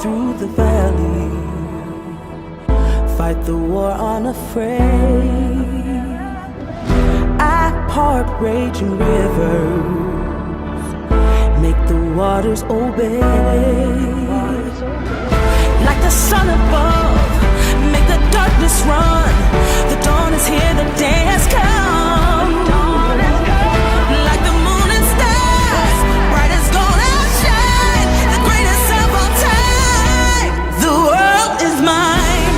Through the valley, fight the war unafraid. I part raging rivers, make the waters obey. Like the sun above, make the darkness run. The dawn is here, the day has come. Like the moon and stars, bright as gold outshine, the greatest of all time. The world is mine.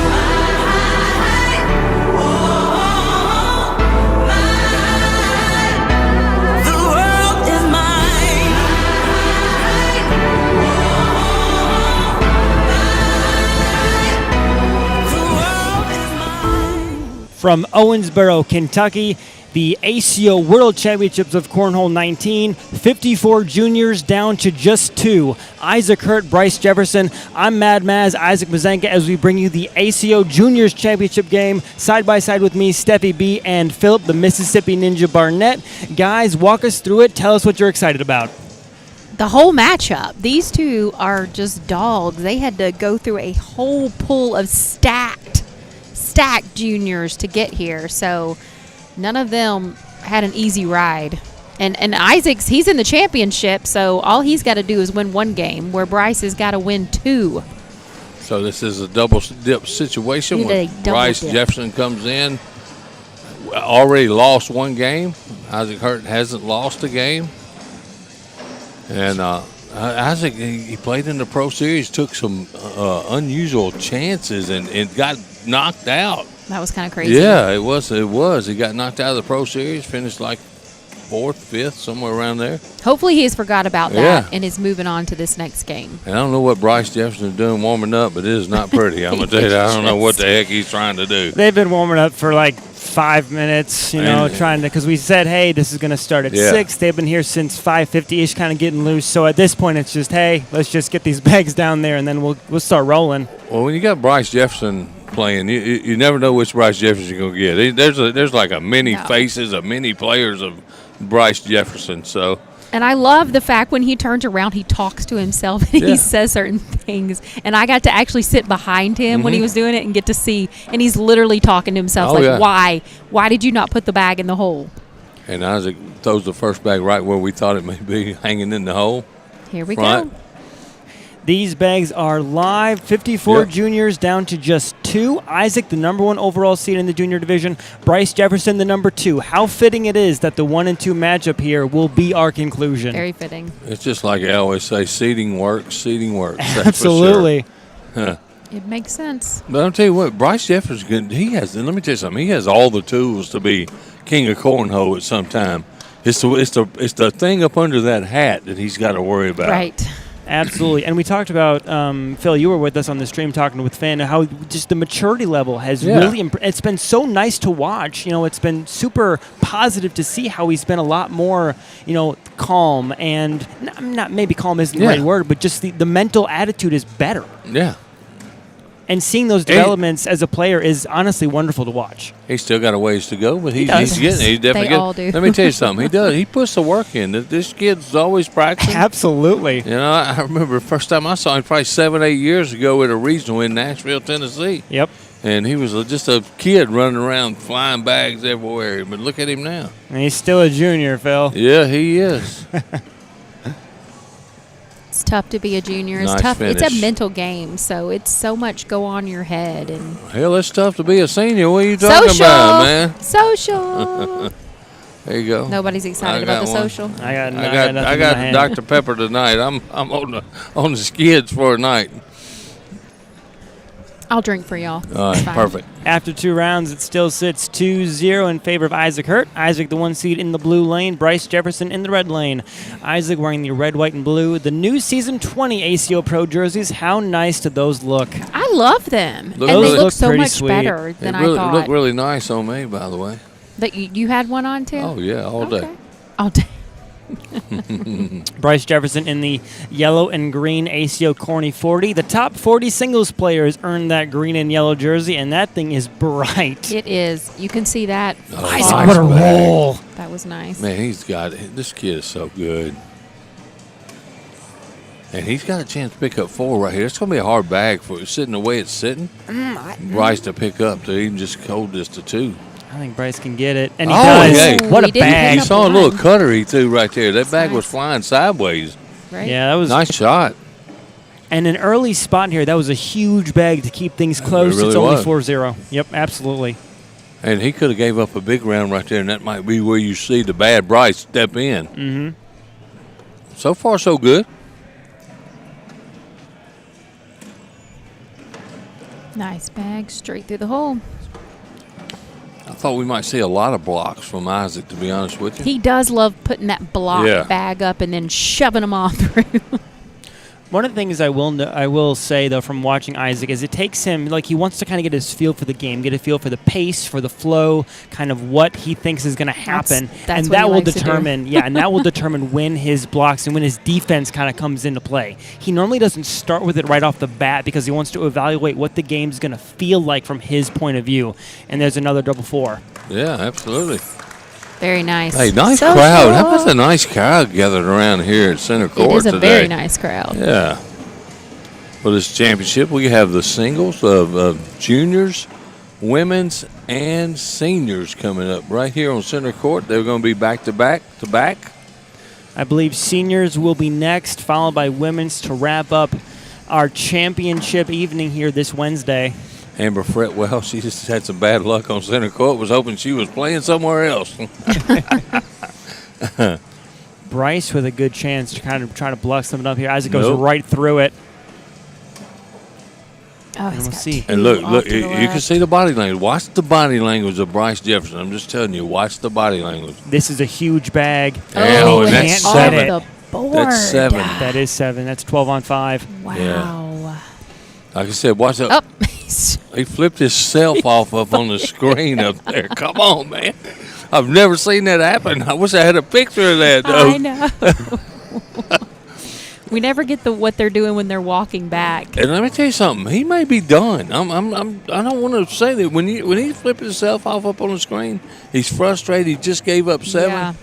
The world is mine. The world is mine. From Owensboro, Kentucky, the ACO World Championships of Cornhole 19, 54 juniors down to just 2. Isaac Hurt, Bryce Jefferson. I'm Mad Maz, Isaac Mazenka, as we bring you the ACO Juniors Championship game. Side by side with me, Steffi B. and Philip, the Mississippi Ninja Barnett. Guys, walk us through it. Tell us what you're excited about. The whole matchup. These two are just dogs. They had to go through a whole pool of stacked juniors to get here. So none of them had an easy ride. And Isaac's, he's in the championship, so all he's got to do is win one game, where Bryce has got to win 2. So this is a double dip situation where Bryce Jefferson comes in, already lost one game. Isaac Hurt hasn't lost a game. And Isaac, he played in the Pro Series, took some unusual chances and got knocked out. That was kind of crazy. Yeah, it was. He got knocked out of the Pro Series, finished like 4th, 5th, somewhere around there. Hopefully he's forgot about that and is moving on to this next game. And I don't know what Bryce Jefferson is doing warming up, but it is not pretty. I'm going to tell you that. I don't know what the heck he's trying to do. They've been warming up for like 5 minutes, trying to, because we said, hey, this is going to start at 6. They've been here since 5:50-ish, kind of getting loose. So at this point, it's just, hey, let's just get these bags down there, and then we'll start rolling. Well, when you got Bryce Jefferson playing, you never know which Bryce Jefferson you're going to get. There's like a many faces of many players of Bryce Jefferson. So. And I love the fact when he turns around, he talks to himself and he says certain things. And I got to actually sit behind him when he was doing it and get to see. And he's literally talking to himself why? Why did you not put the bag in the hole? And Isaac throws the first bag right where we thought it may be, hanging in the hole. Here we go. These bags are live. 54 juniors down to just 2. Isaac, the number 1 overall seed in the junior division. Bryce Jefferson, the number 2. How fitting it is that the 1 and 2 matchup here will be our conclusion. Very fitting. It's just like I always say, seeding works. Absolutely. Huh. It makes sense. But I'll tell you what, Bryce Jefferson, let me tell you something. He has all the tools to be king of cornhole at some time. It's the thing up under that hat that he's got to worry about. Right. Absolutely. And we talked about, Phil, you were with us on the stream talking with Fan, how just the maturity level has really it's been so nice to watch. It's been super positive to see how he's been a lot more, calm, and not maybe calm isn't the right word, but just the mental attitude is better. Yeah. And seeing those developments as a player is honestly wonderful to watch. He's still got a ways to go, but he's getting it. He's definitely they all do. Let me tell you something. He does. He puts the work in. This kid's always practicing. Absolutely. I remember the first time I saw him probably 7-8 years ago at a regional in Nashville, Tennessee. Yep. And he was just a kid running around flying bags everywhere. But look at him now. And he's still a junior, Phil. Yeah, he is. It's tough to be a junior. It's tough. Finish. It's a mental game, so it's so much go on your head. And hell, it's tough to be a senior. What are you talking about, man? Social. There you go. Nobody's excited about the social. I got Dr. Pepper tonight. I'm on the skids for a night. I'll drink for y'all. All right, perfect. After 2 rounds, it still sits 2-0 in favor of Isaac Hurt. Isaac, the 1 seed in the blue lane. Bryce Jefferson in the red lane. Isaac wearing the red, white, and blue. The new Season 20 ACO Pro jerseys. How nice do those look? I love them. Look, and those they look look so pretty much sweet. better than They I look thought. really nice on me, by the way. That you had one on too? Oh, yeah, all day. All day. Bryce Jefferson in the yellow and green ACO Corny 40. The top 40 singles players earned that green and yellow jersey, and that thing is bright. It is. You can see that. Oh, Isaac, far. what a roll. That was nice. Man, he's got it. This kid is so good. And he's got a chance to pick up 4 right here. It's going to be a hard bag for sitting the way it's sitting. Bryce to pick up to even just hold this to 2. I think Bryce can get it, and he Oh, does. yeah. What a He didn't bag. pick You up saw a little one. cutter he threw right there. That bag was nice. flying sideways. Right? Yeah, that was Nice shot. And an early spot here. That was a huge bag to keep things close. really It's only was. 4-0. Yep, absolutely. And he could have gave up a big round right there, and that might be where you see the bad Bryce step in. Mm-hmm. So far, so good. Nice bag. Straight through the hole. I thought we might see a lot of blocks from Isaac, to be honest with you. He does love putting that block Yeah. bag up and then shoving them all through. One of the things I will say, though, from watching Isaac is it takes him, like, he wants to kind of get his feel for the game, get a feel for the pace, for the flow, kind of what he thinks is going to happen. That's and what that he will likes to do. determine, and that will determine when his blocks and when his defense kind of comes into play. He normally doesn't start with it right off the bat because he wants to evaluate what the game's going to feel like from his point of view. And there's another double 4. Yeah, absolutely. Very nice. Hey, nice So crowd. cool. How about the nice crowd gathered around here at center court It is a today? very nice crowd. Yeah. For this championship, we have the singles of juniors, women's, and seniors coming up right here on center court. They're going to be back to back to back. I believe seniors will be next, followed by women's to wrap up our championship evening here this Wednesday. Amber Fretwell, she just had some bad luck on center court. Was hoping she was playing somewhere else. Bryce with a good chance to kind of try to block something up here. Isaac goes Nope. right through it. Oh, he's we'll got see. two And look, off look, to the you can left. see the body language. Watch the body language of Bryce Jefferson. I'm just telling you, watch the body language. This is a huge bag. Yeah, Oh, and and that's it's off 7. the board. That's 7. That is 7. That's 12 on 5. Wow. Like I said, watch that. Oh, He flipped himself off up on the screen up there. Come on, man. I've never seen that happen. I wish I had a picture of that, though. I know. We never get what they're doing when they're walking back. And let me tell you something. He may be done. I don't want to say that when he flipped himself off up on the screen, he's frustrated. He just gave up 7. Yeah.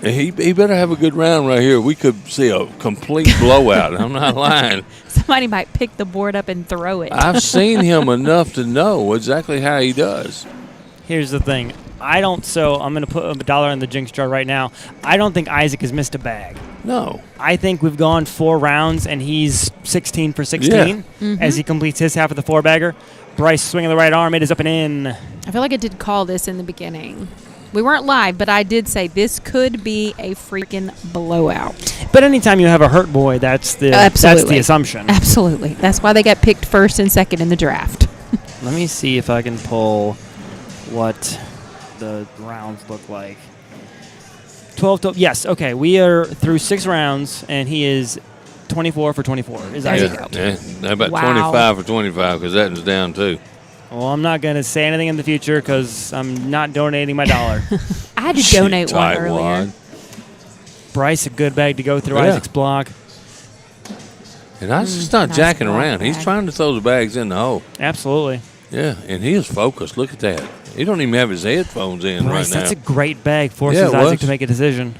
And he better have a good round right here. We could see a complete blowout. I'm not lying. Somebody might pick the board up and throw it. I've seen him enough to know exactly how he does. Here's the thing. I'm going to put $1 in the jinx jar right now. I don't think Isaac has missed a bag. No. I think we've gone 4 rounds, and he's 16 for 16 as he completes his half of the 4-bagger. Bryce swinging the right arm. It is up and in. I feel like I did call this in the beginning. We weren't live, but I did say this could be a freaking blowout. But anytime you have a hurt boy, that's the assumption. Absolutely. That's why they got picked first and second in the draft. Let me see if I can pull what the rounds look like. 12. Yes. Okay. We are through 6 rounds, and he is 24 for 24. Is There you Isaac? go. Yeah. How about Wow. 25 for 25? Because that is down, too. Well, I'm not going to say anything in the future because I'm not donating my $1. I had to donate one Tight earlier. wad. Bryce, a good bag to go through Yeah. Isaac's block. And Isaac's not nice jacking block around. He's bag. trying to throw the bags in the hole. Absolutely. Yeah, and he is focused. Look at that. He don't even have his headphones in Bryce, right that's now. a great bag. Forces Yeah, it Isaac was. to make a decision.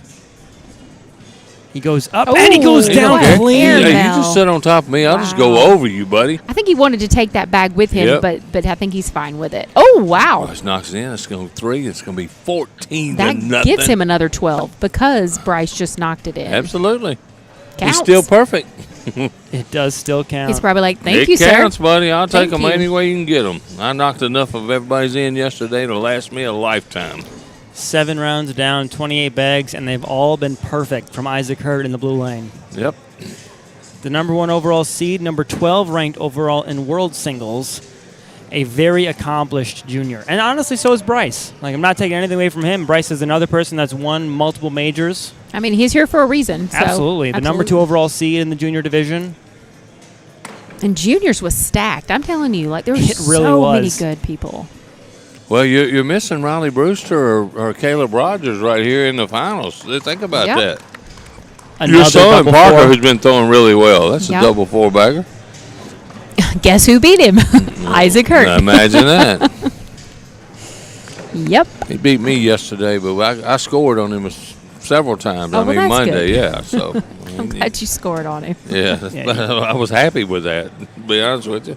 He goes up, Oh, and he goes he down don't clean. care. Yeah, now. you just sit on top of me. I'll just go Wow. over you, buddy. I think he wanted to take that bag with him, Yep. but I think he's fine with it. Oh, wow. Bryce knocks it in. It's going to 3. It's going to be 14 That to nothing. gets him another 12 because Bryce just knocked it in. Absolutely. Counts. He's still perfect. It does still count. He's probably like, thank it you, counts, sir. buddy. I'll take Thank them you. any way you can get them. I knocked enough of everybody's in yesterday to last me a lifetime. 7 rounds down, 28 bags, and they've all been perfect from Isaac Hurt in the blue lane. Yep. the number 1 overall seed, number 12 ranked overall in world singles. A very accomplished junior. And honestly, so is Bryce. Like, I'm not taking anything away from him. Bryce is another person that's won multiple majors. I mean, he's here for a reason. So Absolutely. The number 2 overall seed in the junior division. And juniors was stacked. I'm telling you, like, there were It really so many was. good people. Well, you're missing Riley Brewster or Caleb Rogers right here in the finals. Think about Yep. that. Another Your son double Parker, four. who's been throwing really well. That's Yep. a double 4-bagger. Guess who beat him? Isaac Hurt. Imagine that. Yep. He beat me yesterday, but I scored on him several times. Oh, well, that's Monday, good. yeah. So I'm glad you scored on him. yeah, I was happy with that. To be honest with you.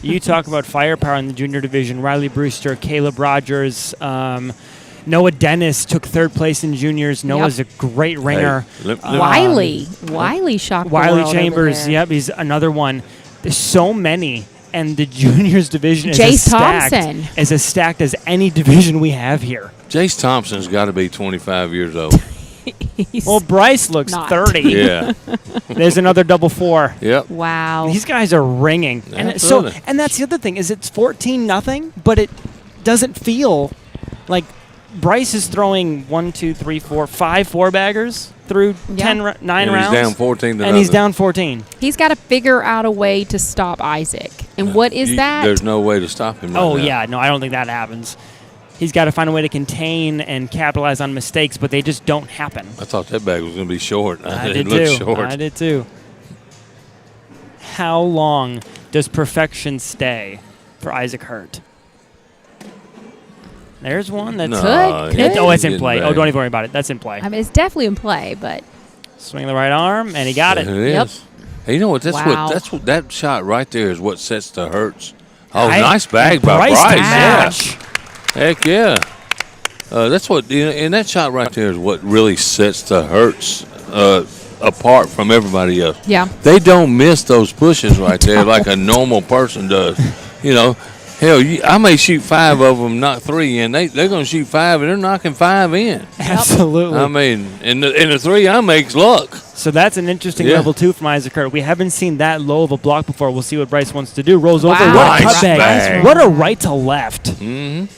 You talk about firepower in the junior division. Riley Brewster, Caleb Rogers, Noah Dennis took 3rd place in juniors. Noah's a great ringer. Hey, Wiley shocked the Wiley world over Chambers, there. yep, he's another one. There's so many, and the juniors division is Jace Thompson. as stacked as any division we have here. Jace Thompson's got to be 25 years old. He's Well, Bryce looks not. 30. Yeah. There's another double 4. Yep. wow. These guys are ringing, and Absolutely. and that's the other thing is it's 14-0, but it doesn't feel like Bryce is throwing 1, 2, 3, 4, 5 4-baggers through Yeah. 9 And rounds. he's down 14 to and he's nothing. down 14. He's got to figure out a way to stop Isaac. And what is that? There's no way to stop him right Oh now. yeah, no, I don't think that happens. He's got to find a way to contain and capitalize on mistakes, but they just don't happen. I thought that bag was going to be short. I it did looked too. short. I did too. How long does perfection stay for Isaac Hurt? There's one that's Could. it's in Getting play. back. Oh, don't even worry about it. That's in play. I mean, it's definitely in play, but Swing the right arm, and he got it. It is. Yep. Hey, you know what? Wow. That's what that shot right there is what sets the Hurts. Oh, I- nice bag and by Bryce. to Yeah. match. Heck yeah. That's what, and that shot right there is what really sets the Hurts apart from everybody else. yeah. They don't miss those pushes right there like a normal person does. You know, hell, I may shoot 5 of them, not 3 in. They're going to shoot 5, and they're knocking 5 in. Absolutely. I mean, and the 3 I make's luck. So that's an interesting Yeah. level 2 from Isaac Hurt. We haven't seen that low of a block before. We'll see what Bryce wants to do. Rolls over. Wow. What a Nice cut bag. bag. What a right to left. Mm-hmm.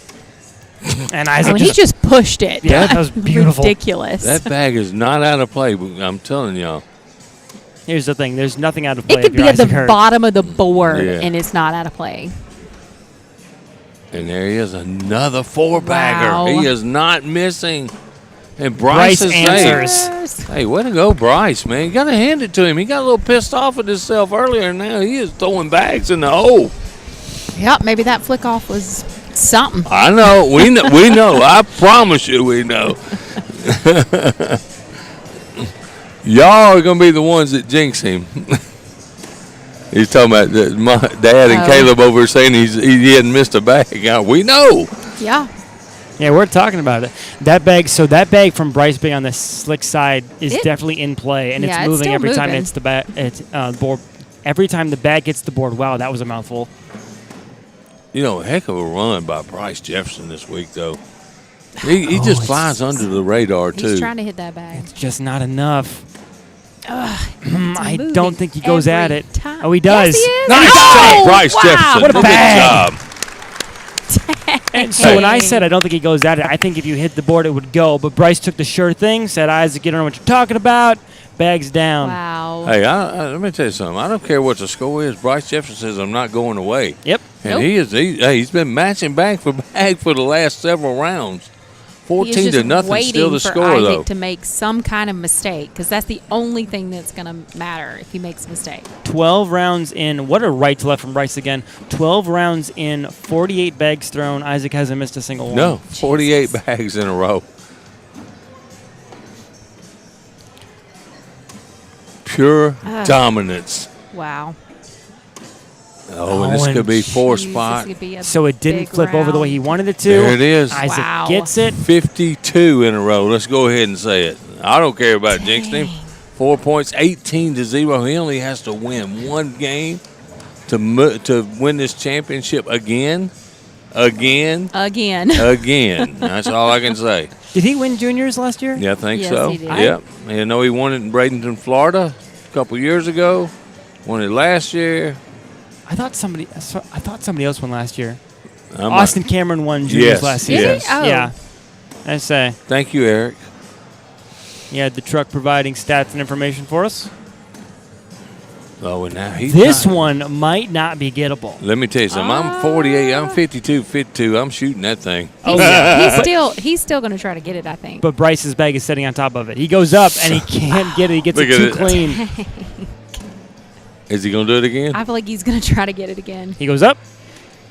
And Oh, Isaac and he just pushed it. Yeah, that was beautiful. Ridiculous. That bag is not out of play. I'm telling y'all. Here's the thing. There's nothing out of play it could if you're be at the Isaac Hurt. bottom of the board, Yeah. and it's not out of play. And there he is, another 4-bagger. Wow. He is not missing. And Bryce Bryce is answers. Hey, way to go, Bryce, man. You got to hand it to him. He got a little pissed off at himself earlier, and now he is throwing bags in the hole. Yep, maybe that flick off was something. I know. We know. We know. I promise you we know. Y'all are going to be the ones that jinx him. He's talking about my dad and Oh. Caleb over saying he hadn't missed a bag. We know. Yeah. Yeah, we're talking about it. That bag. So that bag from Bryce being on the slick side is definitely in play, and Yeah, it's it's moving still every time moving. it's the board. Every time the bag hits the board. Wow, that was a mouthful. You know, a heck of a run by Bryce Jefferson this week, though. He just flies under the radar, too. He's trying to hit that bag. It's just not enough. I moving don't think he goes at every it. time. Oh, he does. Yes, he is. Nice Oh, job, Bryce wow. Jefferson. What a Good bag. job. And so when I said I don't think he goes at it, I think if you hit the board, it would go. But Bryce took the sure thing, said, Isaac, you don't know what you're talking about. Bags down. Wow. Hey, let me tell you something. I don't care what the score is. Bryce Jefferson says, I'm not going away. Yep. And Nope. he's been matching bag for bag for the last several rounds. He is 14 to just nothing waiting still the for score, Isaac though. to make some kind of mistake, because that's the only thing that's going to matter if he makes a mistake. 12 rounds in. What a right to left from Bryce again. 12 rounds in, 48 bags thrown. Isaac hasn't missed a single one. No, 48 bags in a row. Pure dominance. Wow. Oh, and this could be Jeez, 4 this spot. could be a So it didn't big flip over the way he round. wanted it to. There it is. Isaac Wow. gets it. 52 in a row. Let's go ahead and say it. I don't care about jinxing him. 4 points, 18-0. He only has to win one game to win this championship again. Again. Again. That's all I can say. Did he win juniors last year? Yeah, I think Yes, so. he did. Yep. You know, he won it in Bradenton, Florida a couple years ago. Won it last year. I thought somebody else won last year. I'm Austin Cameron won juniors last season. Did he? Oh. Yeah. I say. Thank you, Eric. He had the truck providing stats and information for us. Oh, and now he's This one might not be gettable. Let me tell you something. I'm 48. I'm 52. I'm shooting that thing. Oh, yeah. He's still going to try to get it, I think. But Bryce's bag is sitting on top of it. He goes up and he can't get it. He gets it Look too at it. clean. Is he going to do it again? I feel like he's going to try to get it again. He goes up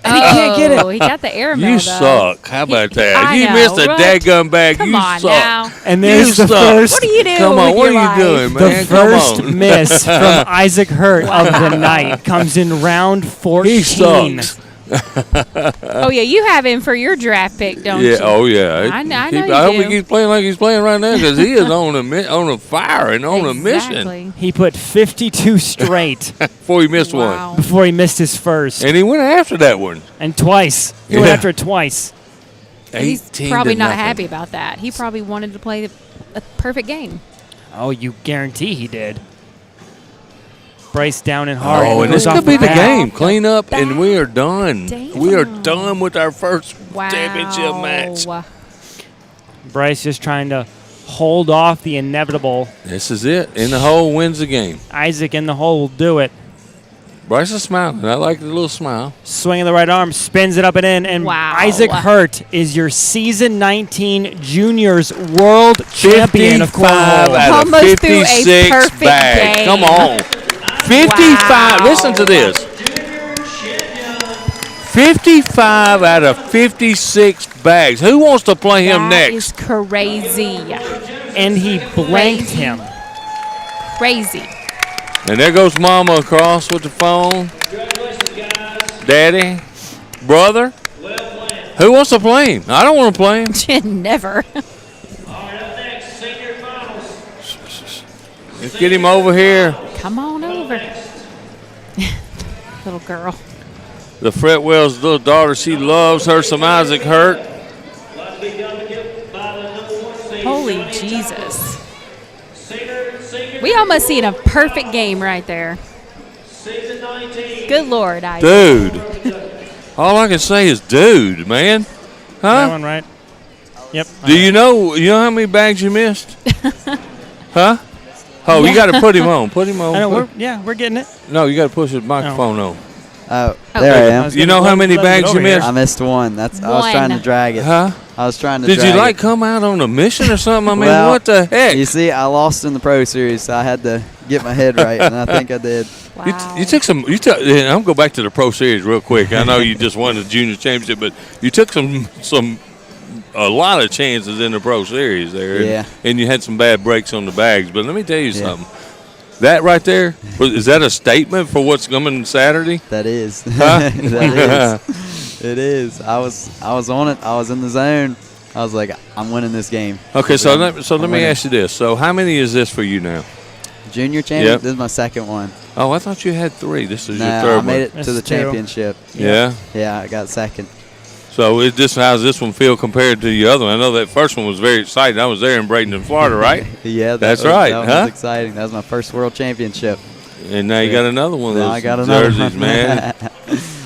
and he can't get Oh, it. he got the air You mail, though. suck. How about that? I You know, missed a right? dadgum bag. Come you on suck. now. And there's You the suck. first, What are you doing Come on, with what your are you life? doing, the man? first Come on. miss from Isaac Hurt of the night comes in round 14. He sucks. Oh, yeah, you have him for your draft pick, don't you? Oh yeah. I know I you hope do. he keeps playing like he's playing right now because he is on a fire and on a mission. Exactly. He put 52 straight Before he missed Wow. before he missed his first. one, and he went after that one. And twice. He went Yeah. after it twice. He's 18 probably to not nothing. happy about that. He probably wanted to play a perfect game. Oh, you guarantee he did. Bryce down and hard. Oh, He and goes this off could be the bat. game. Clean up, and we are done. Damn. We are done with our first Wow. championship match. Bryce just trying to hold off the inevitable. This is it. In the hole wins the game. Isaac in the hole will do it. Bryce is smiling. I like the little smile. Swinging the right arm, spins it up and in, and Wow. Isaac Hurt is your season 19 juniors world champion of 55 cornhole. out of Almost threw a 56 perfect bags. game. Come on. 55. Wow. Listen to this. 55 out of 56 bags. Who wants to play him That next? is crazy. And he blanked him. Crazy. And there goes Mama across with the phone. Daddy, brother. Who wants to play him? I don't want to play him. Never. Let's get him over here. Come on over. Little girl. The Fretwell's little daughter, she loves her some Isaac Hurt. Holy Jesus. We almost seen a perfect game right there. Good Lord, Isaac. Dude. All I can say is dude, man. That Huh? one right. Yep. Do you know how many bags you missed? Huh? Oh, you got to put him on. Put him on. I know, we're getting it. No, you got to push his microphone on. Oh, Oh. there I am. was You gonna know how let- many let him bags get you over here. missed? I missed one. I was trying to One. drag it. Huh? I was trying to Did drag you like it. come out on a mission or something? I mean, Well, what the heck? You see, I lost in the Pro Series, so I had to get my head right, and I think I did. Wow. You took some. And I'm gonna go back to the Pro Series real quick. I know you just won the Junior Championship, but you took a lot of chances in the Pro Series there. Yeah. And you had some bad breaks on the bags. But let me tell you Yeah. something. That right there, is that a statement for what's coming Saturday? That is. Huh? That is. It is. I was on it. I was in the zone. I was like, I'm winning this game. Okay, so I'm let me winning. ask you this. So how many is this for you now? Junior champion. Yep. This is my second one. Oh, I thought you had 3. This is your No, third I made one. it This to the is two. championship. Yeah. Yeah, I got second. So how's this one feel compared to the other one? I know that first one was very exciting. I was there in Bradenton, Florida, right? Yeah, That's was, right, That huh? was exciting. That was my first world championship. And now you got another one of Now those I got another jerseys, one. man.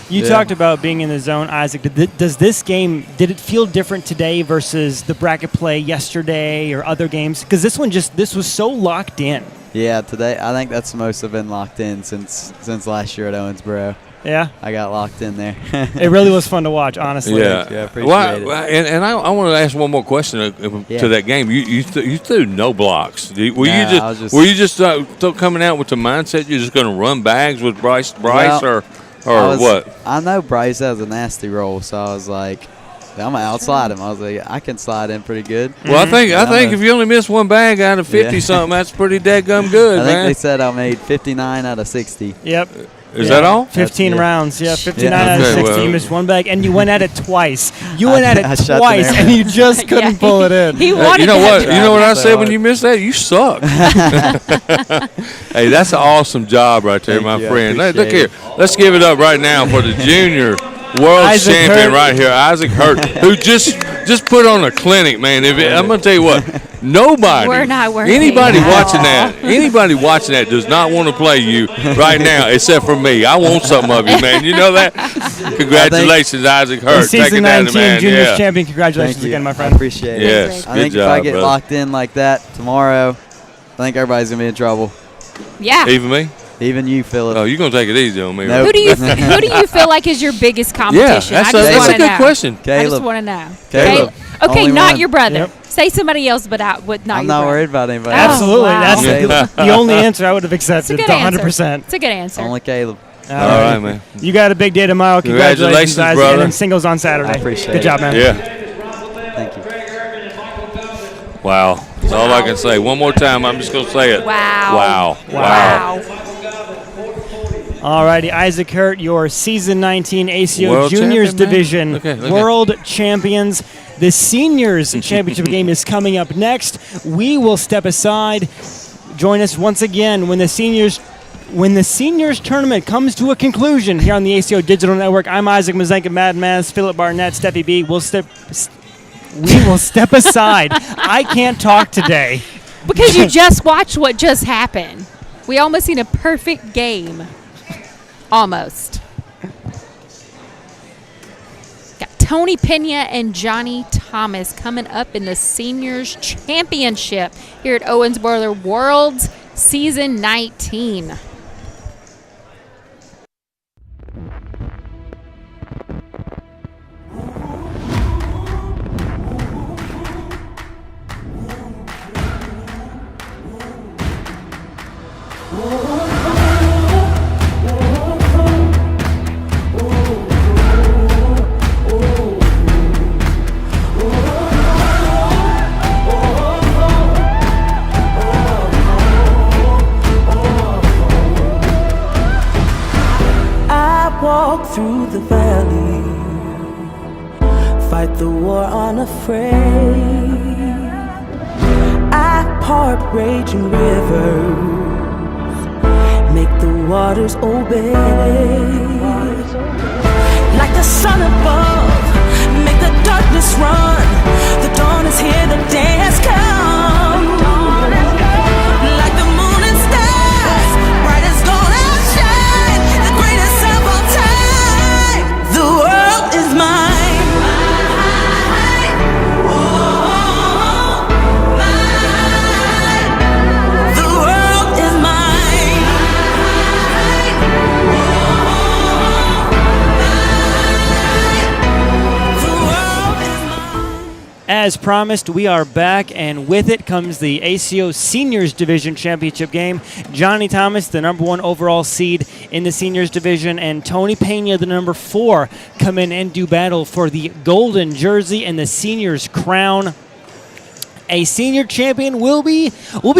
You Yeah. talked about being in the zone, Isaac. Does this game, did it feel different today versus the bracket play yesterday or other games? Because this was so locked in. Yeah, today I think that's the most I've been locked in since last year at Owensboro. Yeah, I got locked in there. it really was fun to watch, honestly. Yeah, Yeah, appreciate it. And I want to ask one more question Yeah. to that game. You threw no blocks. Were No, you just coming out with the mindset you're just going to run bags with Bryce, Well, or what? I know Bryce has a nasty roll, so I was like, I'm gonna outslide him. I was like, I can slide in pretty good. Well, I think I'm if you only miss one bag out of 50 Yeah. something, that's pretty dadgum good, I think man. they said I made 59 out of 60. Yep. Is that all? 15 yeah. rounds, yeah, 59 Yeah. out of Okay, 60. well. You missed one bag, and you went at it twice. You went at I it shut the twice, mirror. and you just couldn't Yeah, pull it in. He Hey, wanted you know to what? have You know what I So said when hard. you missed that? You suck. Hey, that's an awesome job right there, Thank my you, I friend. Look appreciate here. Let's give it up right now for the junior world Isaac champion Hurt. right here, Isaac Hurt, who just put on a clinic, man. I'm gonna tell you what. Nobody. We're not working. Anybody at watching all. that? Anybody watching that does not want to play you right now, except for me. I want some of you, man. You know that? Congratulations, Isaac The Hurt. Take season it down, 19 man. Juniors Yeah. champion. Congratulations Thank you. again, my I friend. appreciate it. Yes. I Good think job, if I get brother. locked in like that tomorrow, I think everybody's gonna be in trouble. Yeah. Even me? Even you, Philip. Oh, you're going to take it easy on me. Nope. Who do you feel like is your biggest Yeah, competition? that's I a, just that's want a to good know. question. I just Caleb. want to know. Caleb. Okay, Only not one. your brother. Yep. Say somebody else, but not I'm your not brother. worried about anybody. Oh, else. Absolutely. wow. That's Caleb. the only answer I would have It's accepted. a good 100%. answer. It's a good answer. Only Caleb. All All right, man. You got a big day tomorrow. Congratulations, Isaac. brother. And then singles on Saturday. I appreciate Good it. job, man. Yeah. Thank you. Wow. That's all I can say. One more time. I'm just going to say it. Wow. Wow. All righty, Isaac Hurt, your season 19 ACO World Juniors champion, man. Division Look at- World Champions. The Seniors Championship game is coming up next. We will step aside. Join us once again when the Seniors tournament comes to a conclusion here on the ACO Digital Network. I'm Isaac Mazenka, Mad Maz, Philip Barnett, Steffi B. We will step aside. I can't talk today. Because you just watched what just happened. We almost seen a perfect game. Almost. Got Tony Pena and Johnny Thomas coming up in the Seniors Championship here at Owensboro Worlds Season 19. I walk through the valley, fight the war unafraid. I part raging rivers, make the waters obey. Like the sun above, make the darkness run. The dawn is here, the day has come. Like the moon and stars, bright as gold outshine, the greatest of all time. The world is mine. The world is mine. The world is mine. As promised, we are back, and with it comes the ACO Seniors Division Championship game. Johnny Thomas, the number 1 overall seed in the Seniors Division, and Tony Pena, the number 4, come in and do battle for the golden jersey and the Seniors crown. A senior champion will be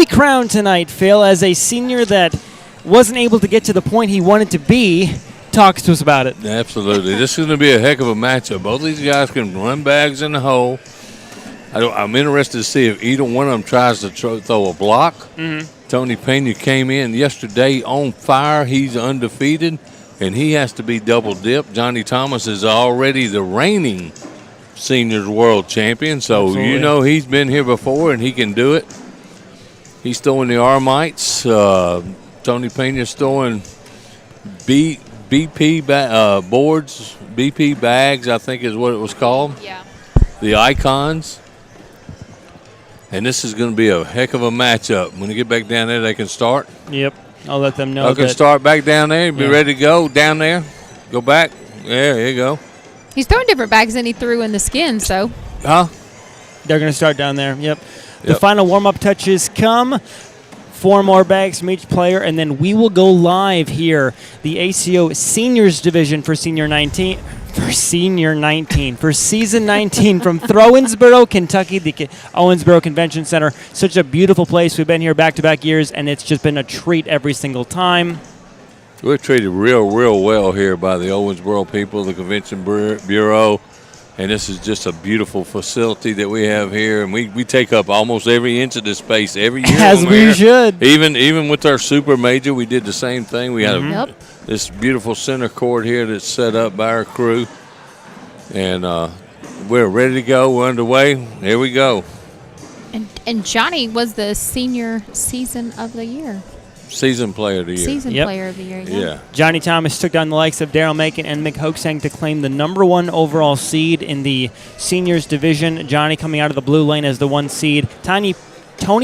crowned tonight, Phil, as a senior that wasn't able to get to the point he wanted to be. Talks to us about it. Absolutely. This is going to be a heck of a matchup. Both these guys can run bags in the hole. I'm interested to see if either one of them tries to throw a block. Mm-hmm. Tony Pena came in yesterday on fire. He's undefeated, and he has to be double-dipped. Johnny Thomas is already the reigning Seniors World Champion, so Absolutely. you know he's been here before, and he can do it. He's throwing the Armites. Tony Pena's throwing BP boards, BP bags, I think is what it was called. Yeah. The Icons. And this is going to be a heck of a matchup. When they get back down there, they can start. Yep, I'll let them know. They can that start back down there, be Yeah. ready to go down there. Go back. Yeah, there you go. He's throwing different bags than he threw in the skins, so. Huh? They're going to start down there. Yep. The Yep. final warm-up touches come. 4 more bags from each player, and then we will go live here. The ACO Seniors Division for Season 19 from Owensboro, Kentucky, the Owensboro Convention Center. Such a beautiful place. We've been here back-to-back years, and it's just been a treat every single time. We're treated real well here by the Owensboro people, the Convention Bureau. And this is just a beautiful facility that we have here. And we take up almost every inch of this space every year. As when we we're here. should. Even with our super major, we did the same thing. We had Yep. this beautiful center court here that's set up by our crew. And we're ready to go. We're underway. Here we go. And Johnny was the senior season of the year. Season player of the year. Season Yep. player of the year, Yeah. Johnny Thomas took down the likes of Daryl Macon and Mick Hoaxang to claim the #1 overall seed in the seniors division. Johnny coming out of the blue lane as the 1 seed. Tony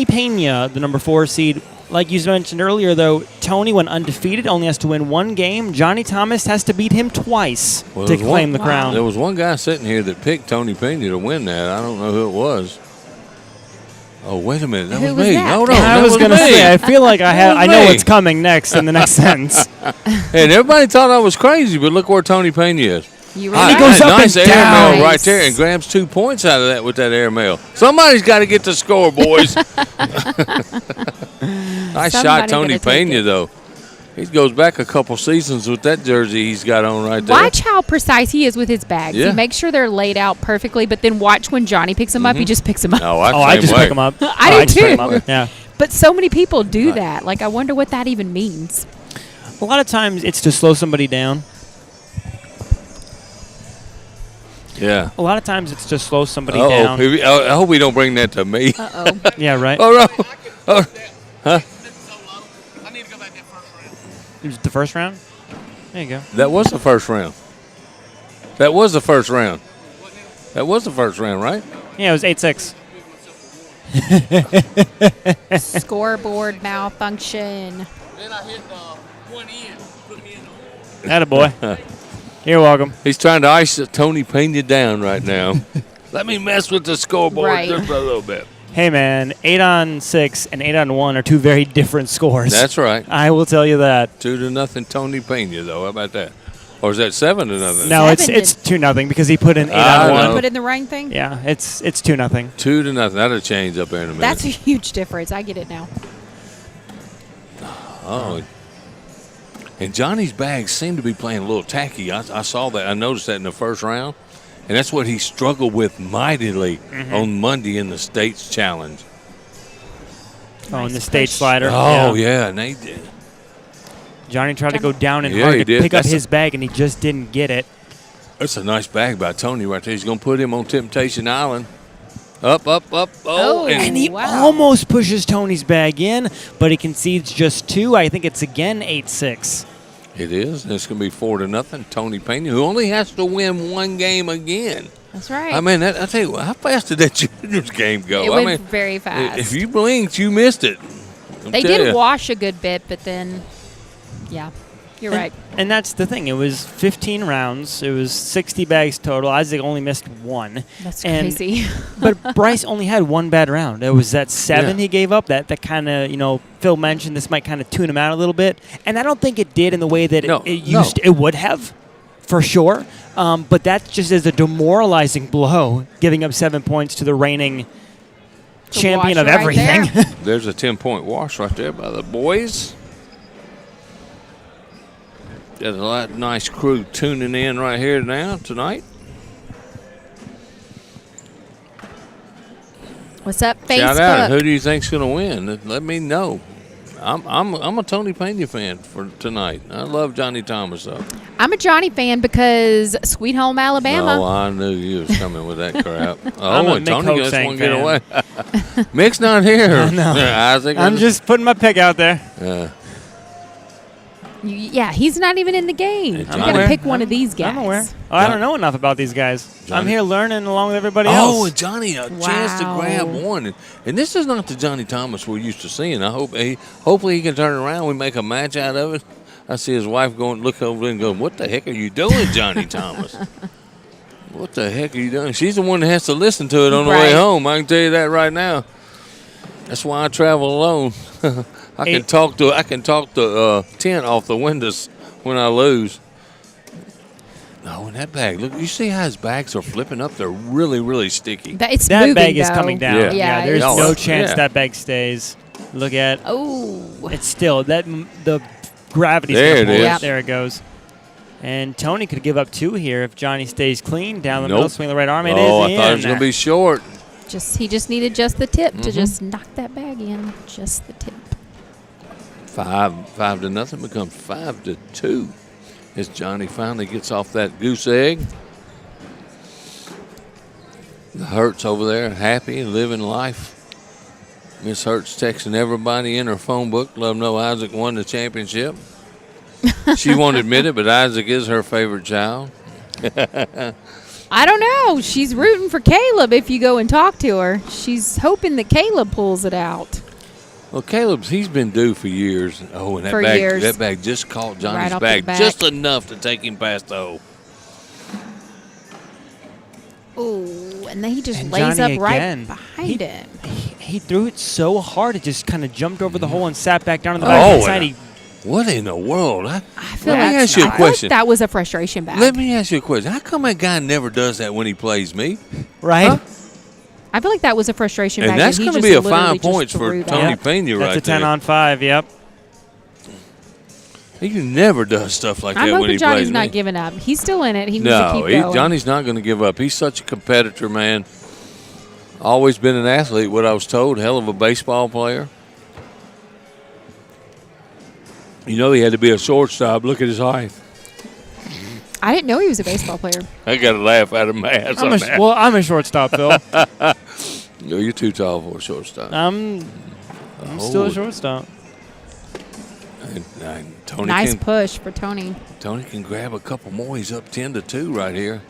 Pena, the #4 seed. Like you mentioned earlier, though, Tony, when undefeated, only has to win 1 game. Johnny Thomas has to beat him twice to claim the crown. There was one guy sitting here that picked Tony Pena to win that. I don't know who it was. Oh, wait a minute. That Who was me. was that? Hold on. I that was going to me. say, I feel like I know me. what's coming next in the next sentence. And everybody thought I was crazy, but look where Tony Pena is. You were He right. goes up nice and air down. mail right there and grabs 2 points out of that with that air mail. Somebody's got to get the score, boys. Nice shot, Somebody Tony gonna take Pena, it. though. He goes back a couple seasons with that jersey he's got on right there. Watch how precise he is with his bags. Yeah. He makes sure they're laid out perfectly, but then watch when Johnny picks them up, he just picks them up. Oh, I just pick them up. I do just pick 'em too. up. Yeah. But so many people do that. Like, I wonder what that even means. A lot of times it's to slow somebody down. Yeah. A lot of times it's to slow somebody Uh-oh. down. I hope we don't bring that to me. Uh-oh. Yeah, right. Oh, no. Oh, It was the first round? There you go. that was the first round. That was the first round. That was the first round, right? Yeah, it was 8-6. Scoreboard malfunction. Attaboy. You're welcome. He's trying to ice Tony Pena down right now. Let me mess with the scoreboard Right. just a little bit. Hey, man, 8-6 and 8-1 are 2 very different scores. That's right. I will tell you that. 2-0 Tony Pena, though. How about that? Or is that 7-0? No, it's 7 2-0 because he put in 8 I on know. 1. Put in the right thing? Yeah, it's 2-0. 2-0. That'll change up there in a minute. That's a huge difference. I get it now. Oh. And Johnny's bags seem to be playing a little tacky. I saw that. I noticed that in the first round. And that's what he struggled with mightily on Monday in the States Challenge. Oh, and Nice the stage push. slider. Oh, yeah. And they did. Johnny tried to go down and Yeah, hard he to did. pick up That's his bag, and he just didn't get it. That's a nice bag by Tony right there. He's going to put him on Temptation Island. Up, up, up. Oh, Oh. And he Wow. almost pushes Tony's bag in, but he concedes just 2. I think it's again 8-6. it is. And it's going to be 4-0 Tony Pena, who only has to win 1 game again. That's right. I mean, I tell you what, how fast did that juniors game go? it I went mean, very fast. if you blinked, you missed it. They did wash a good bit, but then, yeah, you're right. And that's the thing. It was 15 rounds. It was 60 bags total. Isaac only missed 1. That's And- crazy. But Bryce only had 1 bad round. It was that 7 Yeah. he gave up. That kind of, Phil mentioned this might kind of tune him out a little bit. And I don't think it did in the way that it would have, for sure. But that just is a demoralizing blow, giving up 7 points to the reigning champion of washer right everything. there. There's a 10-point wash right there by the boys. There's a lot nice crew tuning in right here now tonight. What's up, Facebook? Shout out. Who do you think's going to win? Let me know. I'm a Tony Pena fan for tonight. I love Johnny Thomas though. I'm a Johnny fan because Sweet Home Alabama. Oh, I knew you was coming with that crap. I'm Oh, a and Mick Tony just Hoaxang won't get fan. away. Mick's not here. I know. Isaac, I'm just putting my pick out there. Yeah, he's not even in the game. Hey, You I'm got to aware. pick one of these guys. I'm aware. Oh, I don't know enough about these guys. I'm Johnny- here learning along with everybody Oh, else. and Johnny, a chance to Wow. grab one. And this is not the Johnny Thomas we're used to seeing. Hopefully he can turn around. We make a match out of it. I see his wife look over there and go, "What the heck are you doing, Johnny Thomas? What the heck are you doing?" She's the one that has to listen to it on the way Right. home. I can tell you that right now. That's why I travel alone. I can talk the tent off the windows when I lose. No, in that bag, look, you see how his bags are flipping up? They're really, really sticky. It's That moving, bag is though. coming down. Yeah. Yeah, there's it's- no chance Yeah. that bag stays. Look at Oh, it's still the gravity's There gonna it pull is. it. There it goes. And Tony could give up 2 here if Johnny stays clean down the middle, swing the right arm. It is Oh, I in. thought it was going to be short. he just needed just the tip Mm-hmm. to just knock that bag in. Just the tip. 5-0 becomes 5-2 as Johnny finally gets off that goose egg. The Hurts over there, happy and living life. Miss Hertz texting everybody in her phone book. Let them know Isaac won the championship. She won't admit it, but Isaac is her favorite child. I don't know. She's rooting for Caleb if you go and talk to her. She's hoping that Caleb pulls it out. Well, he's been due for years. Oh, and that bag just caught Johnny's back just enough to take him past the hole. Oh, and then he just lays up right behind him. He threw it so hard, it just kind of jumped over the hole and sat back down on the back side. What in the world? I feel let me ask you a question. That was a frustration bag. Let me ask you a question. How come that guy never does that when he plays me? Right? Huh? I feel like that was a frustration bag. And that's going to be a 5 points for Tony Pena right there. That's a 10 on 5, yep. He never does stuff like that when he plays me. I'm hoping Johnny's not giving up. He's still in it. He needs to keep going. Johnny's not going to give up. He's such a competitor, man. Always been an athlete, what I was told. Hell of a baseball player. You know he had to be a shortstop. Look at his height. I didn't know he was a baseball player. I got a laugh out of my ass on that. Well, I'm a shortstop, Bill. No, you're too tall for a shortstop. I'm still a shortstop. And Tony nice push for Tony. Tony can grab a couple more. He's up 10-2 right here.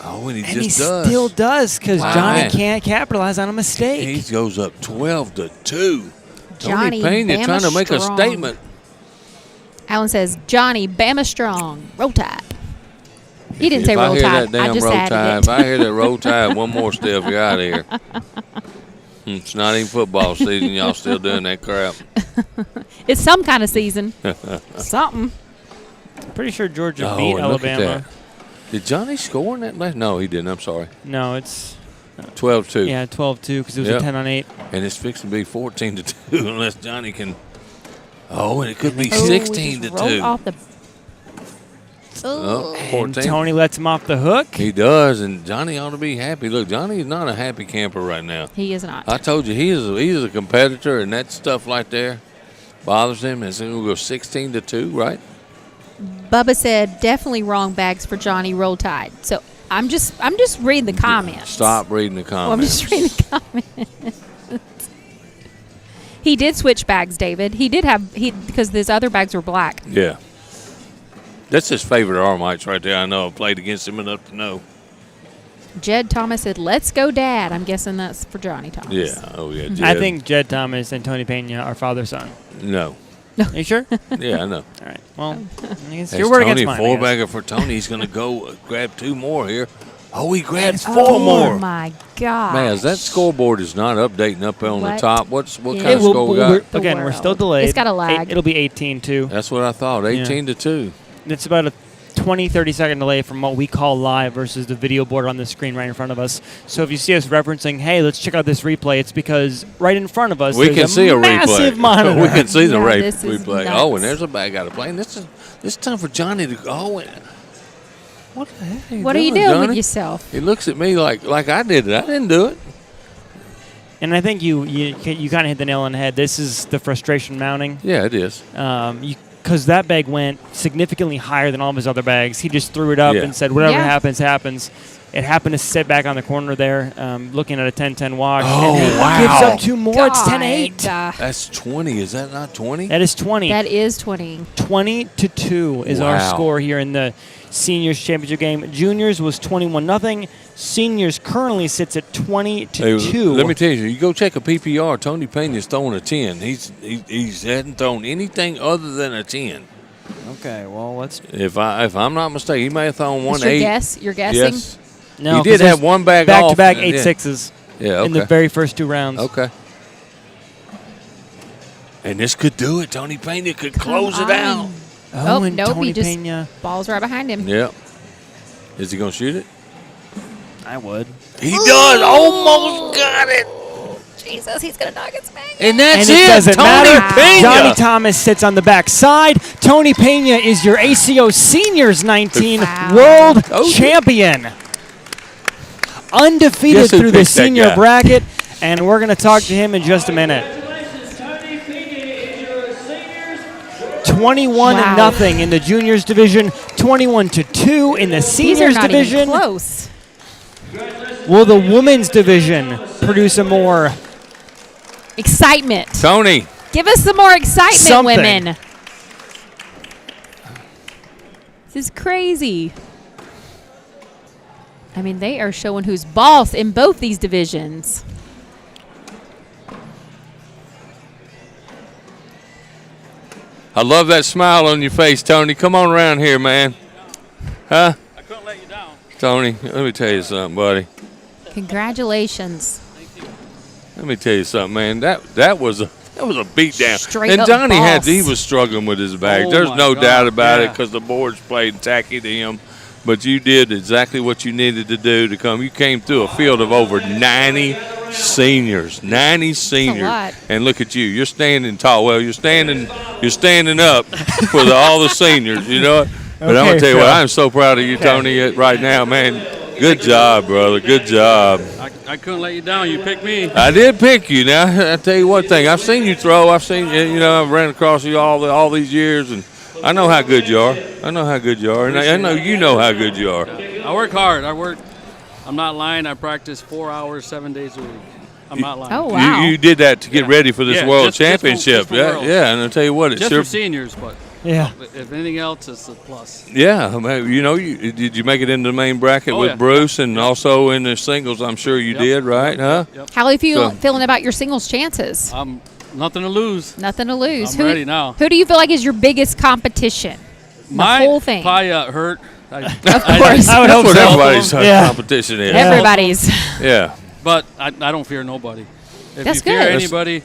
Oh, and he still does because Johnny can't capitalize on a mistake. He goes up 12-2. Johnny Tony Pena Bama trying to make a strong. statement. Alan says, Johnny Bama strong. Roll Tide. He didn't say if Roll I hear Tide. That damn I just roll added tide, it. If I hear that Roll Tide one more step, you're out of here. It's not even football season. Y'all still doing that crap. It's some kind of season. Something. Pretty sure Georgia beat Alabama. Did Johnny score in that last? No, he didn't. I'm sorry. No, it's 12-2. Yeah, 12-2 because it was a 10 on 8. And it's fixing to be 14-2 unless Johnny can. Oh, and it could be 16-2. Off the. Oh, and Tony lets him off the hook. He does, and Johnny ought to be happy. Look, Johnny is not a happy camper right now. He is not. I told you he's a competitor, and that stuff right there bothers him. It's going to go 16-2, right? Bubba said definitely wrong bags for Johnny. Roll Tide. So I'm just reading the comments. Stop reading the comments. Well, I'm just reading the comments. He did switch bags, David. He did because his other bags were black. Yeah. That's his favorite Armites right there. I know. I've played against him enough to know. Jed Thomas said, "Let's go, Dad." I'm guessing that's for Johnny Thomas. Yeah. Oh, yeah. Jed. I think Jed Thomas and Tony Pena are father-son. No. Are you sure? Yeah, I know. All right. Well, I guess As your word Tony, against mine. Four-bagger for Tony. He's going to go grab 2 more here. Oh, he grabs 4 Oh more. my God! Man, that scoreboard is not updating up on the top. What kind of will, score we got? Again, we're still delayed. It's got a lag. It'll be 18-2. That's what I thought. 18-2. It's about a 20, 30-second delay from what we call live versus the video board on the screen right in front of us. So if you see us referencing, hey, let's check out this replay, it's because right in front of us we can see a massive replay. Monitor. We can see the this replay. Oh, and there's a bag out of play. And this is time for Johnny to go. Oh, what the heck What are you doing Johnny? with yourself? He looks at me like I did it. I didn't do it. And I think you kind of hit the nail on the head. This is the frustration mounting. Yeah, it is. Because that bag went significantly higher than all of his other bags. He just threw it up and said, whatever happens, happens. It happened to sit back on the corner there, looking at a 10-10 wash. Oh, and wow. Gives up 2 more. It's 10-8. That's 20. Is that not 20? That is 20. That is 20. 20-2 is our score here in the seniors championship game. Juniors was 21-0. Seniors currently sits at 20-2. Hey, let me tell you, you go check a PPR. Tony Pena's throwing a 10. He hadn't thrown anything other than a 10. Okay, well let's. If I'm not mistaken, he may have thrown 1 8. You're guessing. Yes. No, he did have one bag off. Back-to-back 8-6s. Yeah, okay. In the very first 2 rounds. Okay. And this could do it. Tony Pena could close it out. Oh, and nope. Tony He just Pena. balls right behind him. Yep. Is he going to shoot it? I would. He does. Almost got it. Jesus, he's going to knock it back. And that's it. Doesn't Tony matter. Pena. Johnny Thomas sits on the back side. Tony Pena is your ACO Seniors 19 World Champion. Undefeated through the senior bracket. And we're going to talk to him in just a minute. 21-0 in the juniors division, 21-2 in the seniors These are not division. even close. Will the women's division produce a more Excitement. Tony. Give us some more excitement, Something. women. This is crazy. I mean, they are showing who's boss in both these divisions. I love that smile on your face, Tony. Come on around here, man. Huh? I couldn't let you down. Tony, let me tell you something, buddy. Congratulations. Let me tell you something, man. That was a beat down. Straight and up Johnny boss. he was struggling with his bag. Oh, There's my no God, doubt about it yeah. because the boards played tacky to him. But you did exactly what you needed to do to come. You came through a field of over 90 seniors. 90 seniors. lot. And look at you. You're standing tall. Well, you're standing up for all the seniors, you know. But I'm going to tell you what, I'm so proud of you, Tony, right now, man. Good job, brother. Good job. I couldn't let you down. You picked me. I did pick you. Now, I tell you one thing. I've seen you throw. I've seen you. I've ran across you all these years, and I know how good you are. I know how good you are, and I know you know how good you are. I work hard. I'm not lying. I practice 4 hours, 7 days a week. I'm not lying. Oh, wow. You did that to get ready for this Yeah, world just for- championship. just for Yeah, world. yeah. And I'll tell you what, it Just sure. for seniors, but Yeah. if anything else, it's a plus. Yeah, I mean, did you make it into the main bracket Oh, with yeah. Bruce and also in the singles? I'm sure you Yep. did, right? Huh? Yep. How are you So- feeling about your singles chances? Nothing to lose. Nothing to lose. I'm ready now. Who do you feel like is your biggest competition? My whole thing. probably Hurt. Of course. I would That's hope what so. everybody's Yeah. competition is. Everybody's. Yeah. But I don't fear nobody. If That's you fear good. anybody,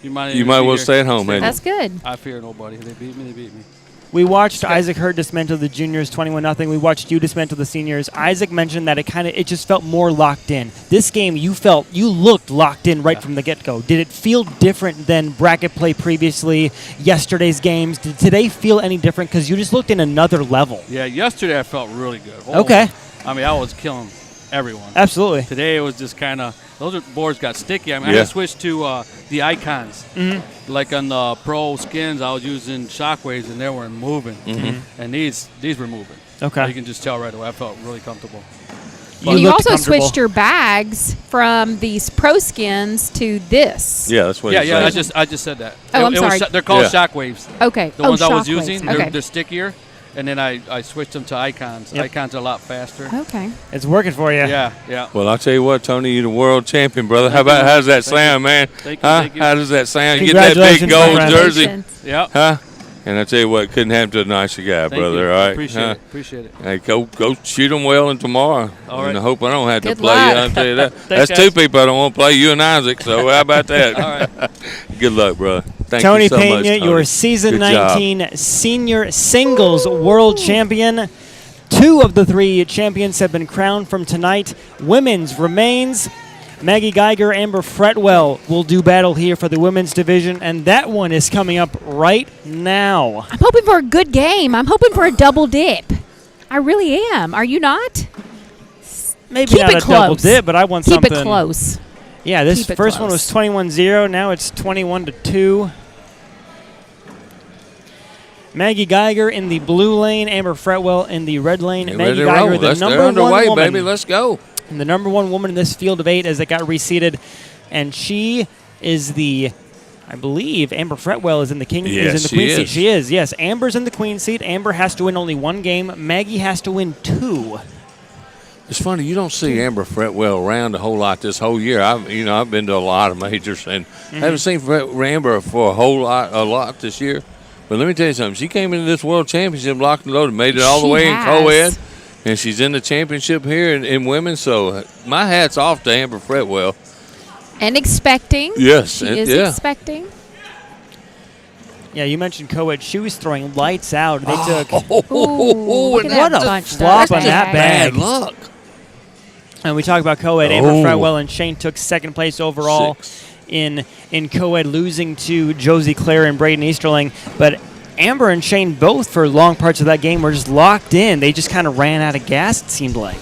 you might well stay at home, man. That's good. I fear nobody. If they beat me, they beat me. We watched Isaac Hurt dismantle the juniors 21-0. We watched you dismantle the seniors. Isaac mentioned that it just felt more locked in. This game, you looked locked in right from the get-go. Did it feel different than bracket play previously, yesterday's games? Did today feel any different? Because you just looked in another level. Yeah, yesterday I felt really good. Okay. I mean, I was killing everyone. Absolutely. Today it was just kind of those boards got sticky. I mean, I Yeah. had to switch to the icons. Mm-hmm. Like on the pro skins, I was using shockwaves and they weren't moving. Mm-hmm. And these were moving. Okay. You can just tell right away. I felt really comfortable. You looked also comfortable. switched your bags from these pro skins to this. Yeah, that's what Yeah, he yeah. said. I just said that. Oh, I'm It was sorry. they're called Yeah. shockwaves. Okay. The ones I was shockwaves. using, Okay. they're stickier. And then I switched them to icons. Yep. Icons are a lot faster. Okay. It's working for you. Yeah. Well, I'll tell you what, Tony, you're the world champion, brother. How does that sound, man? Thank you, Huh? thank you. How does that sound? You get that big Congratulations, my gold friend. jersey, Congratulations. Yeah. huh? And I tell you what, couldn't happen to a nicer guy, Thank brother. you. All right, Appreciate huh? it. Appreciate it. Hey, go shoot them well and tomorrow. All And right. I hope I don't have to Good play you. luck. I'll tell you that. Thanks, That's two guys. people I don't want to play, you and Isaac. So how about that? All right. Good luck, brother. Thank Tony you so Pena, much, Tony. your season Good job. 19 senior singles world champion. 2 of the 3 champions have been crowned from tonight. Women's remains. Maggie Geiger, Amber Fretwell will do battle here for the women's division, and that one is coming up right now. I'm hoping for a good game. I'm hoping for a double dip. I really am. Are you not? Maybe Keep not it a double close. dip, but I want Keep something. it close. Yeah, this Keep it first one was close. 21-0. Now it's 21-2. Maggie Geiger in the blue lane, Amber Fretwell in the red lane. Get Maggie ready to Geiger, roll. the They're number 1 underway, woman, baby. Let's go. and the number 1 woman in this field of 8 as it got reseeded, and she is I believe Amber Fretwell is in the king. Yes, is in the she queen seat. is. She is. Yes, Amber's in the queen seat. Amber has to win only 1 game. Maggie has to win 2. It's funny you don't see Amber Fretwell around a whole lot this whole year. I've been to a lot of majors and haven't seen Amber for a lot this year. But let me tell you something. She came into this world championship locked and loaded, made it all the She way in has. co-ed, and she's in the championship here in women. So my hat's off to Amber Fretwell. And expecting. Yes, She and- is yeah. expecting. Yeah, you mentioned co-ed. She was throwing lights out. They took Ooh, look at what that a bunch flop of on that bags. bag. Bad luck. And we talk about co-ed. Amber Oh. Fretwell and Shane took 2nd place overall 6. in co-ed, losing to Josie Clare and Braden Easterling. But Amber and Shane both, for long parts of that game, were just locked in. They just kind of ran out of gas, it seemed like.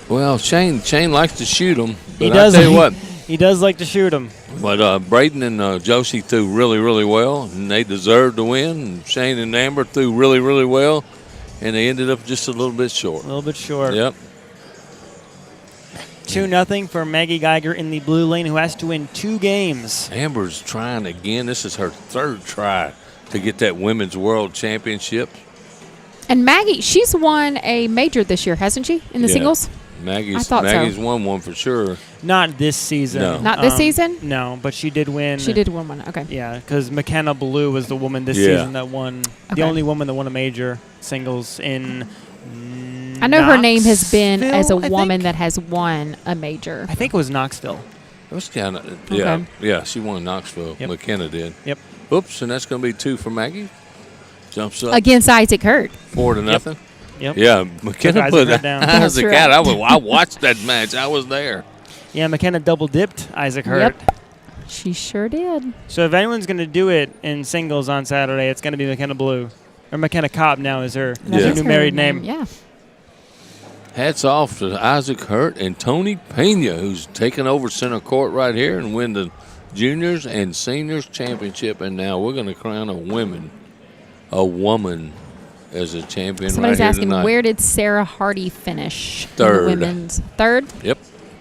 Well, Shane likes to shoot them. He But does. I tell you what. He does like to shoot them. But Braden and Josie threw really, really well, and they deserved to win. And Shane and Amber threw really, really well, and they ended up just a little bit short. A little bit short. Yep. 2-0 for Maggie Geiger in the blue lane, who has to win 2 games. Amber's trying again. This is her 3rd try to get that Women's World Championship. And Maggie, she's won a major this year, hasn't she, in the singles? Maggie's I thought Maggie's so. won one for sure. Not this season. No. Not this season? No, but she did win. She did win one. Okay. Yeah, because McKenna Blue was the woman this Yeah. season that won, Okay. the only woman that won a major singles in I know her name has been as a Knoxville, I woman think? that has won a major. I think it was Knoxville. It was kind of, Okay. yeah, she won Knoxville. Yep. McKenna did. Yep. Oops, and that's going to be 2 for Maggie. Jumps up Against Isaac Hurt. 4-0. Yep. Yeah, McKenna Isaac put Hurt down. Isaac That's out. right. I watched that match. I was there. Yeah, McKenna double dipped Isaac Hurt. Yep. She sure did. So if anyone's going to do it in singles on Saturday, it's going to be McKenna Blue. Or McKenna Cobb now is her That's new her married name. Yeah. Hats off to Isaac Hurt and Tony Pena, who's taken over center court right here and win the juniors and seniors championship. And now we're going to crown a woman as a champion. Somebody's right here asking, tonight. where did Sarah Hardy finish? in the 3rd. women's 3rd? Yep.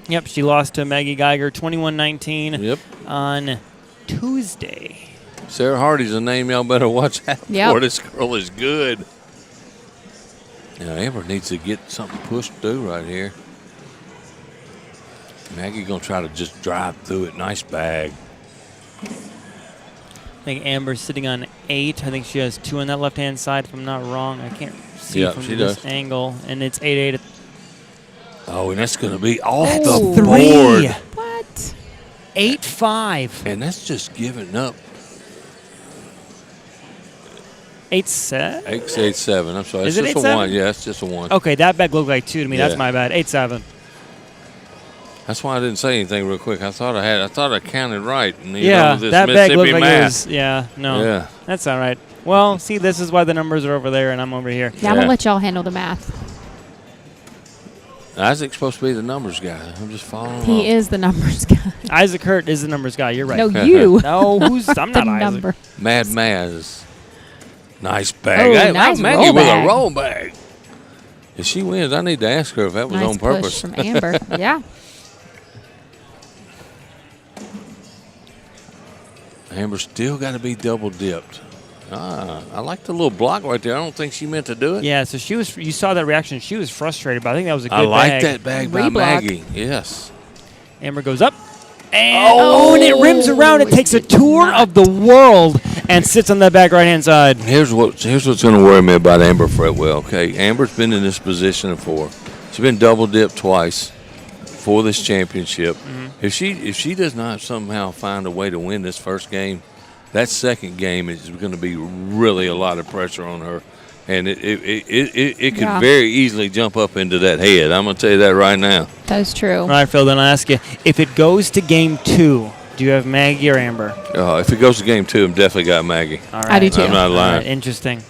Yep, she lost to Maggie Geiger 21-19 Yep. on Tuesday. Sarah Hardy's a name y'all better watch out Yep. for. This girl is good. Now Amber needs to get something pushed through right here. Maggie gonna try to just drive through it. Nice bag. I think Amber's sitting on 8. I think she has 2 on that left-hand side, if I'm not wrong. I can't see Yeah, from she this does. angle. And it's 8-8. Oh, and that's gonna be off Oh. the board. What? 8-5. And that's just giving up. 8-7? 8-7. I'm sorry. Is It's it just a 8-7? 1. Yeah, it's just a 1. Okay, that bag looked like 2 to me. Yeah. That's my bad. 8-7. That's why I didn't say anything real quick. I thought I counted right. And, you Yeah, know, this that bag looked Mississippi like it math. was. Yeah, no. Yeah. That's all right. Well, see, this is why the numbers are over there and I'm over here. Yeah, I'm Yeah. going to let y'all handle the math. Isaac's supposed to be the numbers guy. I'm just following along. He is the numbers guy. Isaac Hurt is the numbers guy. You're right. No, you. No, I'm the not Isaac. number. Mad Maz. Nice bag. Oh, Hey, nice Maggie roll with bag. a roll bag. If she wins, I need to ask her if that was Nice on purpose. push from Amber. Yeah. Amber still got to be double dipped. I like the little block right there. I don't think she meant to do it. Yeah, so she was. You saw that reaction. She was frustrated, but I think that was a good I like bag. that bag by Reblock. Maggie. Yes. Amber goes up. And, and it rims around. It takes a tour of the world and sits on that back right-hand side. Here's what's going to worry me about Amber Fretwell. Okay, Amber's been in this position before. She's been double dipped twice for this championship. Mm-hmm. If she does not somehow find a way to win this first game, that second game is going to be really a lot of pressure on her, and it could Yeah. very easily jump up into that head. I'm going to tell you that right now. That's true. All right, Phil, then I'll ask you, if it goes to game 2, do you have Maggie or Amber? If it goes to game 2, I'm definitely got Maggie. All right. I do too. I'm not All lying. right, interesting.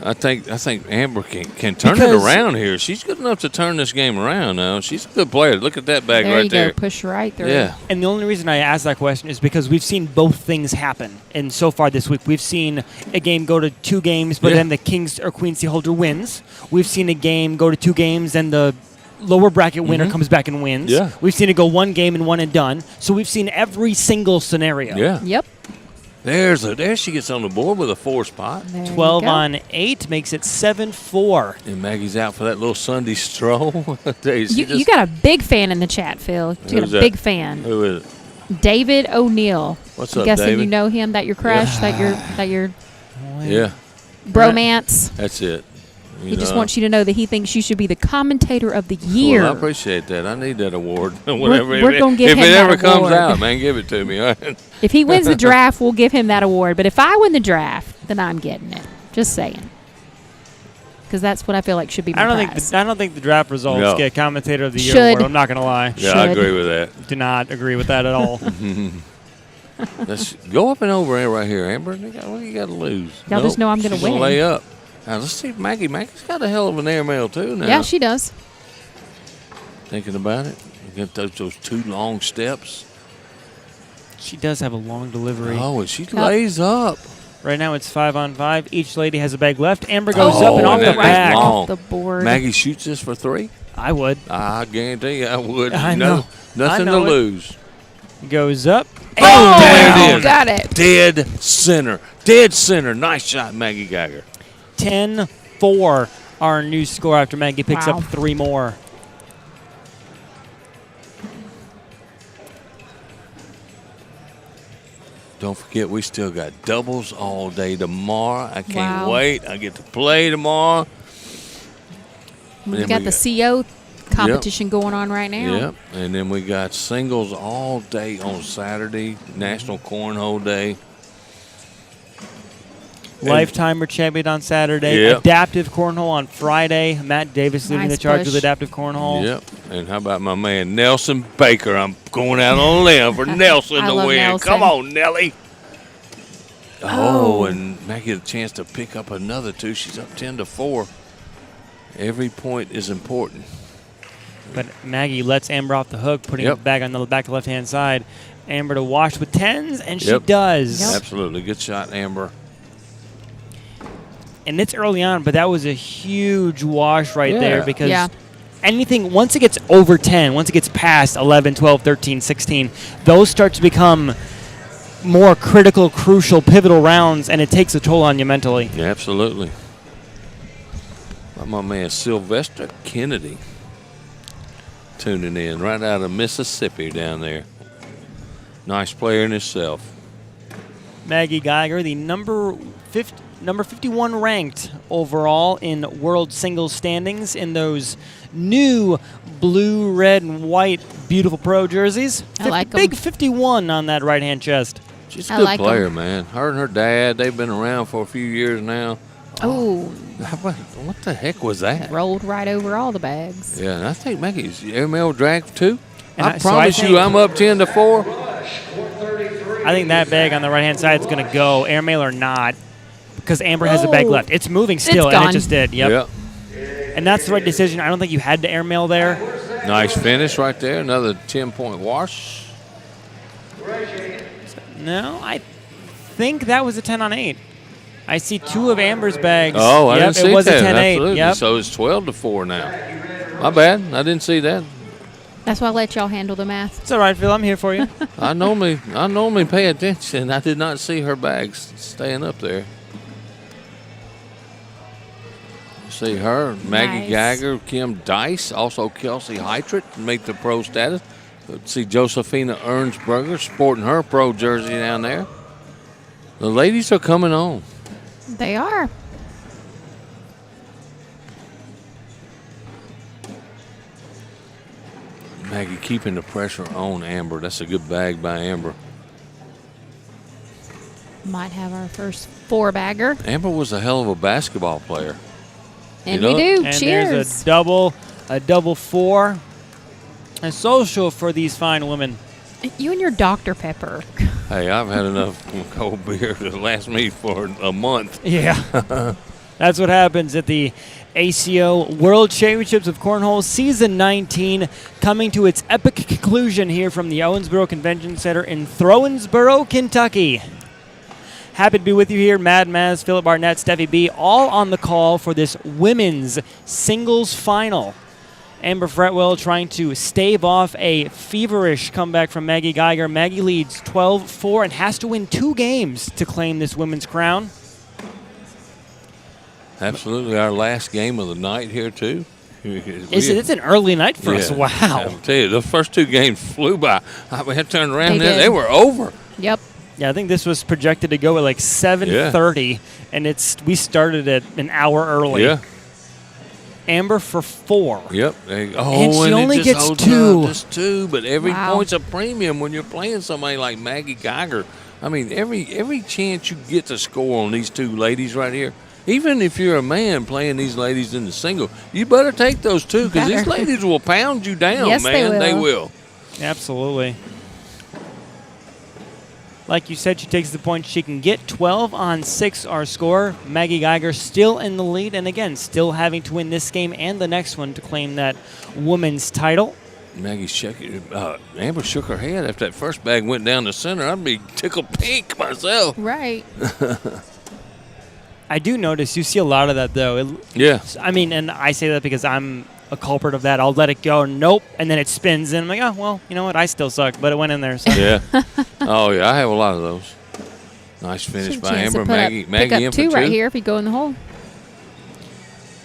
I think Amber can turn it Because- around here. She's good enough to turn this game around now. She's a good player. Look at that bag There right you there. go. Push right through. Yeah. And the only reason I asked that question is because we've seen both things happen. And so far this week, we've seen a game go to 2 games, but Yeah. then the Kings or Queen C holder wins. We've seen a game go to 2 games, and the lower bracket winner comes back and wins. Yeah. We've seen it go 1 game and 1 and done. So we've seen every single scenario. Yeah. Yep. There she gets on the board with a 4 spot. There you 12 go. on 8 makes it 7-4. And Maggie's out for that little Sunday stroll. You got a big fan in the chat, Phil. You got Who's a that? big fan. Who is it? David O'Neill. What's I'm up, guessing David? you know him, that your crush, that your Yeah, bromance. that's it. He just wants you to know that he thinks you should be the commentator of the year. Well, I appreciate that. I need that award. Whatever. we're gonna give if him it that ever comes award. out, man, give it to me. All right? If he wins the draft, we'll give him that award. But if I win the draft, then I'm getting it. Just saying. Because that's what I feel like should be my prize. I don't think the draft results No. get commentator of the year Should. award. I'm not going to lie. Yeah, I Should. agree with that. Do not agree with that at all. Let's go up and over there right here, Amber. What do you got to lose? Y'all just know I'm gonna she's win. Lay up. Now let's see if Maggie. Maggie's got a hell of an airmail too. Now Yeah, she does. thinking about it. You get those 2 long steps. She does have a long delivery. Oh, and she lays up. Right now it's 5 on 5. Each lady has a bag left. Amber goes up and and off the that was back. long. Off the board. Maggie shoots this for 3. I would. I guarantee you I would. I know. Nothing I know to it. lose. Goes up. Oh, there it is. got it. Dead center. Dead center. Nice shot, Maggie Geiger. 10-4, our new score after Maggie picks Wow. up 3 more. Don't forget, we still got doubles all day tomorrow. I can't Wow. wait. I get to play tomorrow. We've Then got we the got- CO competition going on right now. Yep. And then we got singles all day on Saturday, National Cornhole Day. Lifetimer champion on Saturday. Yep. Adaptive cornhole on Friday. Matt Davis leading Nice the charge push. with adaptive cornhole. Yep. And how about my man Nelson Baker? I'm going out on a limb for Nelson I to love win. Nelson. Come on, Nelly. Oh. And Maggie had a chance to pick up another 2. She's up 10-4. Every point is important. But Maggie lets Amber off the hook, putting Yep. it back on the back left-hand side. Amber to wash with 10s, and she Yep. does. Absolutely. Good shot, Amber. And it's early on, but that was a huge wash right there Yeah. because Yeah. anything, once it gets over 10, once it gets past 11, 12, 13, 16, those start to become more critical, crucial, pivotal rounds, and it takes a toll on you mentally. Yeah, absolutely. My man Sylvester Kennedy tuning in right out of Mississippi down there. Nice player in himself. Maggie Geiger, the number 51 ranked overall in world singles standings in those new blue, red, and white beautiful pro jerseys. I like 'em. Big 51 on that right-hand chest. She's a I good like 'em. player, man. Her and her dad, they've been around for a few years now. Oh, What the heck was that? rolled right over all the bags. Yeah, and I think Maggie's airmail drag too. And I so I promise think- you, I'm up 10-4. I think that bag on the right-hand side is going to go, airmail or not, because Amber has a bag Oh. left. It's moving still, It's and it gone. just did. Yep. Yeah. And that's the right decision. I don't think you had to airmail there. Nice finish right there. Another 10-point wash. No, I think that was a 10 on 8. I see 2 of Amber's bags. Oh, I yep, didn't see it was that. a 10-8. Absolutely. Yep. So it's 12-4 now. My bad. I didn't see that. That's why I let y'all handle the math. It's all right, Phil. I'm here for you. I normally pay attention. I did not see her bags staying up there. See her, Maggie Nice. Geiger, Kim Dice, also Kelsey Heitritt make the pro status. See Josephina Owensboro sporting her pro jersey down there. The ladies are coming on. They are. Maggie keeping the pressure on Amber. That's a good bag by Amber. Might have our first 4-bagger. Amber was a hell of a basketball player. And You know we it. do. And Cheers. there's a double 4. A social for these fine women. You and your Dr. Pepper. Hey, I've had enough cold beer to last me for a month. Yeah. That's what happens at the ACO World Championships of Cornhole Season 19, coming to its epic conclusion here from the Owensboro Convention Center in Owensboro, Kentucky. Happy to be with you here. Mad Maz, Philip Barnett, Steffi B, all on the call for this women's singles final. Amber Fretwell trying to stave off a feverish comeback from Maggie Geiger. Maggie leads 12-4 and has to win 2 games to claim this women's crown. Absolutely, our last game of the night here too. It's an early night for us. Yeah. Wow. I'll tell you, the first 2 games flew by. I had turned around, They did. they were over. Yep. Yeah, I think this was projected to go at like 7:30, and we started at an hour early. Yeah. Amber for 4. Yep. And she it only just gets holds 2. up, just 2, but every Wow. point's a premium when you're playing somebody like Maggie Geiger. I mean, every chance you get to score on these 2 ladies right here, even if you're a man playing these ladies in the single, you better take those 2 because these Better. ladies will pound you down, Yes, they man. They will. will. Absolutely. Like you said, she takes the points she can get. 12 on 6 our score. Maggie Geiger still in the lead, and again, still having to win this game and the next one to claim that women's title. Maggie Amber shook her head after that first bag went down the center. I'd be tickled pink myself. Right. I do notice you see a lot of that, though. Yeah. I mean, and I say that because I'm a culprit of that. I'll let it go. Nope. And then it spins in. I'm like, oh, well, you know what? I still suck, but it went in there. So. Yeah. Oh, yeah, I have a lot of those. Nice finish by Amber. Maggie pick up in for 2 2. right here if you go in the hole.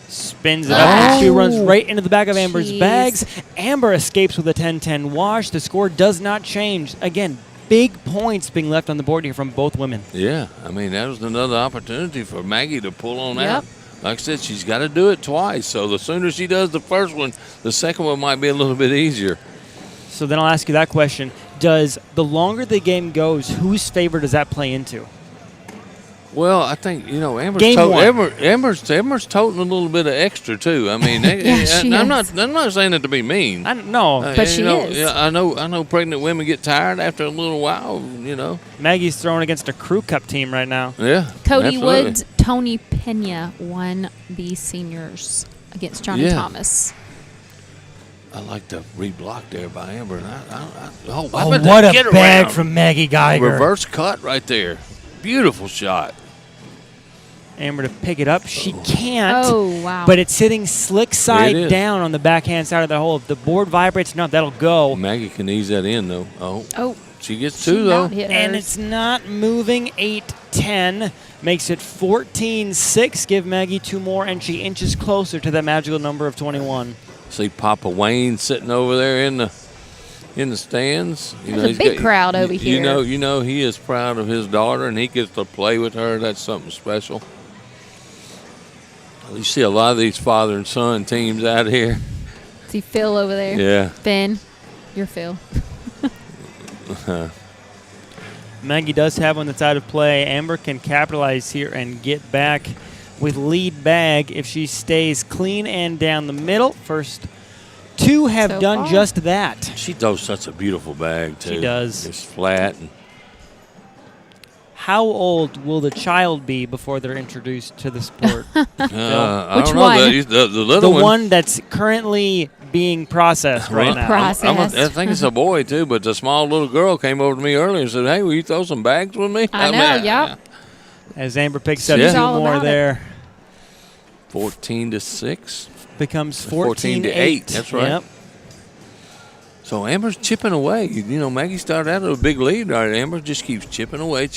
Spins it up. And she runs right into the back of Amber's Jeez. bags. Amber escapes with a 10-10 wash. The score does not change. Again, big points being left on the board here from both women. Yeah, I mean, that was another opportunity for Maggie to pull on Yep. out. Like I said, she's got to do it twice. So the sooner she does the first one, the second one might be a little bit easier. So then I'll ask you that question. Does the longer the game goes, whose favor does that play into? Well, I think, Amber's Game one. Amber's toting a little bit of extra too. I mean, she I'm is. not saying it to be mean. I don't know. But she know, is. Yeah, I know pregnant women get tired after a little while, Maggie's throwing against a crew cup team right now. Yeah. Cody absolutely. Woods, Tony Pena won the seniors against Johnny Yeah. Thomas. I like the reblock there by Amber. And Oh, how about what that a get bag around? from Maggie Geiger. Reverse cut right there. Beautiful shot. Amber to pick it up. She can't. Oh, wow. But it's sitting slick It side is. down on the backhand side of the hole. If the board vibrates enough, that'll go. Maggie can ease that in, though. Oh, She gets she 2, though. not hit And hers. it's not moving. 8-10 makes it 14-6. Give Maggie 2 more, and she inches closer to that magical number of 21. See Papa Wayne sitting over there in the stands. There's a big crowd over here. You know he is proud of his daughter, and he gets to play with her. That's something special. You see a lot of these father and son teams out here. See Phil over there? Yeah. Finn, you're Phil. Maggie does have one that's out of play. Amber can capitalize here and get back with lead bag if she stays clean and down the middle. First 2 have So done far. just that. She throws such a beautiful bag, too. She does. It's flat. And How old will the child be before they're introduced to the sport? I Which don't know. one? The the little one that's currently being processed right now. Processed. I think it's a boy, too, but the small little girl came over to me earlier and said, hey, will you throw some bags with me? I know, yep. As Amber picks up She's 2 all more about it. there. 14-6. Becomes 14-8. 14-8. That's right. Yep. So Amber's chipping away. Maggie started out with a big lead. Right, Amber just keeps chipping away.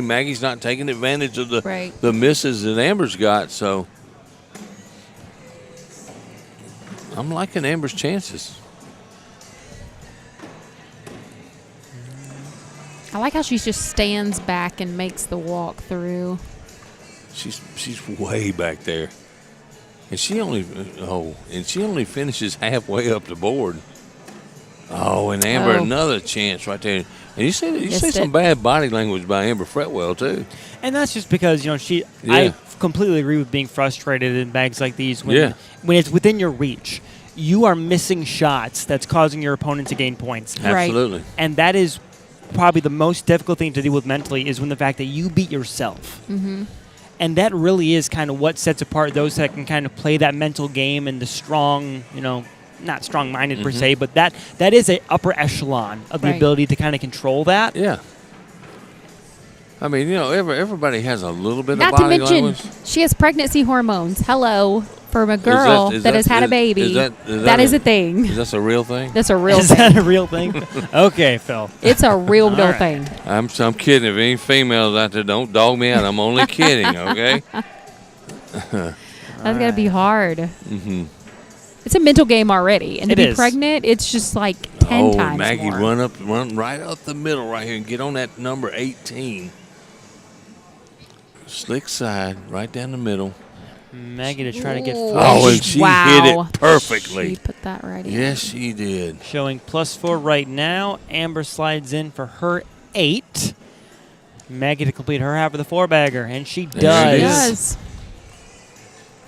Maggie's not taking advantage of the misses that Amber's got. So I'm liking Amber's chances. I like how she just stands back and makes the walk through. She's way back there, and she only finishes halfway up the board. Oh, and Amber another chance right there. And you see some bad body language by Amber Fretwell too. And that's just because, I completely agree with being frustrated in bags like these when it's within your reach. You are missing shots that's causing your opponent to gain points. Absolutely. And that is probably the most difficult thing to deal with mentally is when the fact that you beat yourself. Mm-hmm. And that really is kind of what sets apart those that can kind of play that mental game and the strong, not strong-minded per se, but that is an upper echelon of the ability to kind of control that. Yeah. I mean, everybody has a little bit Not of body to mention, language. she has pregnancy hormones. Hello, from a girl that has had a baby. That is a thing. Is that a real thing? That's a real Is thing. that a real thing? Okay, Phil. It's a real deal right. thing. I'm kidding. If any females out there, don't dog me out. I'm only kidding, okay? That's got to be hard. Mm-hmm. It's a mental game already. And to It be is. pregnant, it's just like 10 times Maggie, more. run right up the middle right here and get on that number 18. Slick side, right down the middle. Maggie to try to get Oh, and she hit it perfectly. She put that right in. Yes, she did. Showing +4 right now. Amber slides in for her 8. Maggie to complete her half of the 4-bagger, and she There it does. is.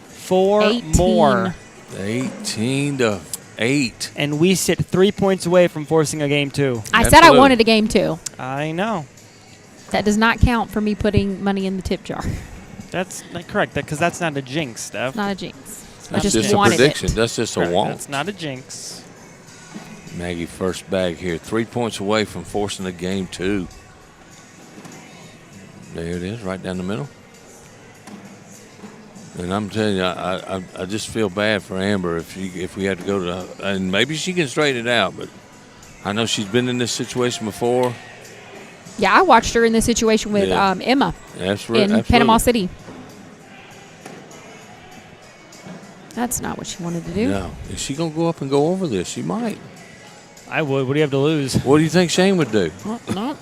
4 18. more. 18-8. And we sit 3 points away from forcing a game 2. I said I Absolutely. wanted a game too. I know. That does not count for me putting money in the tip jar. That's not correct, because that's not a jinx, Steph. Not a jinx. I That's just just a wanted prediction. it. That's just a Correct. want. That's not a jinx. Maggie first bag here. 3 points away from forcing a game 2. There it is, right down the middle. And I'm telling you, I just feel bad for Amber if we had to go to, and maybe she can straighten it out, but I know she's been in this situation before. Yeah, I watched her in this situation with Emma in Panama City. That's not what she wanted to do. No. Is she going to go up and go over this? She might. I would. What do you have to lose? What do you think Shane would do? No.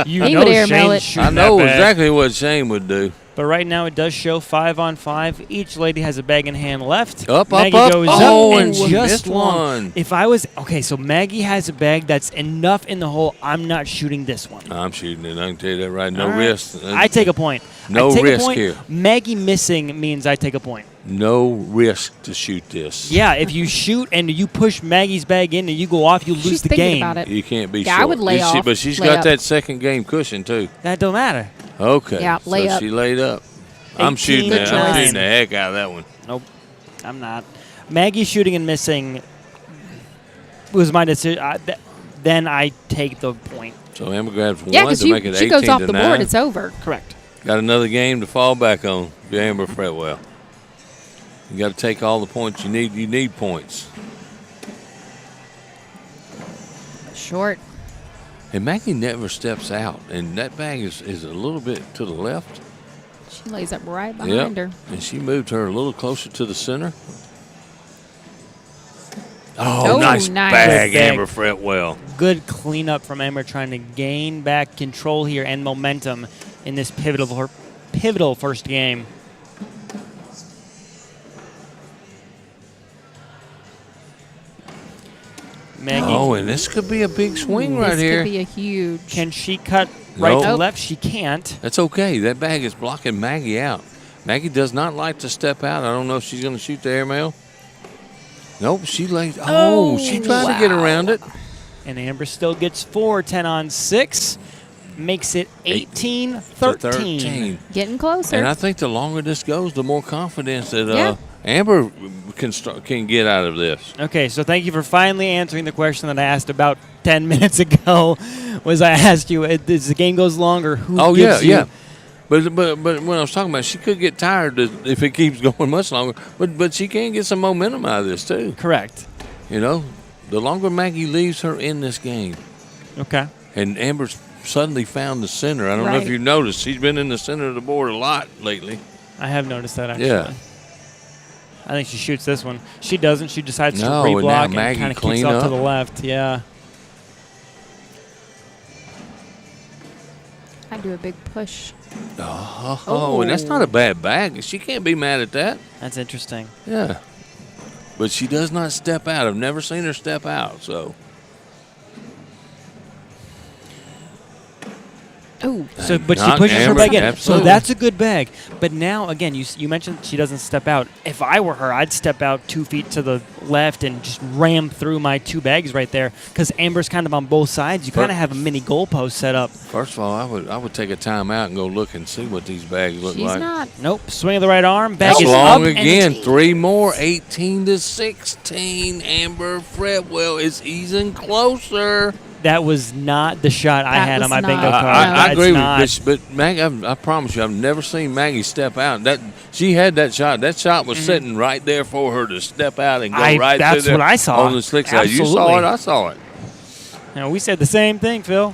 You He know would airmail Shane's it. shooting I know that bag. exactly what Shane would do. But right now it does show 5-on-5. Each lady has a bag in hand left. Up, Maggie up, up. goes Oh, up and she just missed one. one. If I was so Maggie has a bag that's enough in the hole. I'm not shooting this one. I'm shooting it. I can tell you that right. No All right. risk. I take a point. No I take risk a point. here. Maggie missing means I take a point. No risk to shoot this. Yeah, if you shoot and you push Maggie's bag in and you go off, you lose She's the thinking game. about it. You can't be Yeah, sure. I would lay off. But she's lay got up. that second game cushion, too. That don't matter. Okay. Yeah, lay so up. she laid up. I'm 18 shooting to that. I'm 9. shooting the heck out of that one. Nope, I'm not. Maggie shooting and missing was my decision. Then I take the point. So Amber grabs Yeah, one because to make it 18 she goes off to the 9. board. It's over. Correct. Got another game to fall back on. If you're Amber Fretwell. You got to take all the points you need. You need points. Short. And Maggie never steps out, and that bag is a little bit to the left. She lays up right behind her. And she moved her a little closer to the center. Oh, nice nice. bag, Good bag. Amber Fretwell. Good cleanup from Amber, trying to gain back control here and momentum in this pivotal first game. Maggie, Oh, and this could be a big swing right This here. could be a huge. can she cut right to Nope. left? She can't. That's okay. That bag is blocking Maggie out. Maggie does not like to step out. I don't know if she's going to shoot the airmail. Nope, she laid. Oh, she tried to get around it. And Amber still gets 4, 10-on-6. Makes it 18-13. Getting closer. And I think the longer this goes, the more confidence that Yeah. Amber can get out of this. Okay, so thank you for finally answering the question that I asked about 10 minutes ago. Was I asked you, as the game goes longer, who Oh, yeah, gives you... yeah. But when I was talking about, she could get tired if it keeps going much longer. But she can get some momentum out of this, too. Correct. You know, the longer Maggie leaves her in this game, Okay. and Amber's suddenly found the center. I don't know if Right. you noticed. She's been in the center of the board a lot lately. I have noticed that, actually. Yeah. I think she shoots this one. She doesn't. She decides No, to and now reblock and Maggie kind of clean kicks off to up. the left. Yeah. I do a big push. Oh, and that's not a bad bag. She can't be mad at that. That's interesting. Yeah. But she does not step out. I've never seen her step out, so. Oh, So, but she Not pushes her Amber, bag in. So absolutely. that's a good bag. But now, again, you mentioned she doesn't step out. If I were her, I'd step out 2 feet to the left and just ram through my 2 bags right there. Because Amber's kind of on both sides. You kind of have a mini goalpost set up. First of all, I would take a timeout and go look and see what these bags look she's like. not. Nope. Swing of the right arm. Bag That's is long up and again. it's- 3 more. 18-16. Amber Fretwell is easing closer. That was not the shot I That had on was my bingo not. card. I That's agree not. with you, but Maggie, I promise you, I've never seen Maggie step out. That she had that shot. That shot was sitting right there for her to step out and go right that's through there what I saw. on the slick side. You saw Absolutely. it. I saw it. Now, we said the same thing, Phil.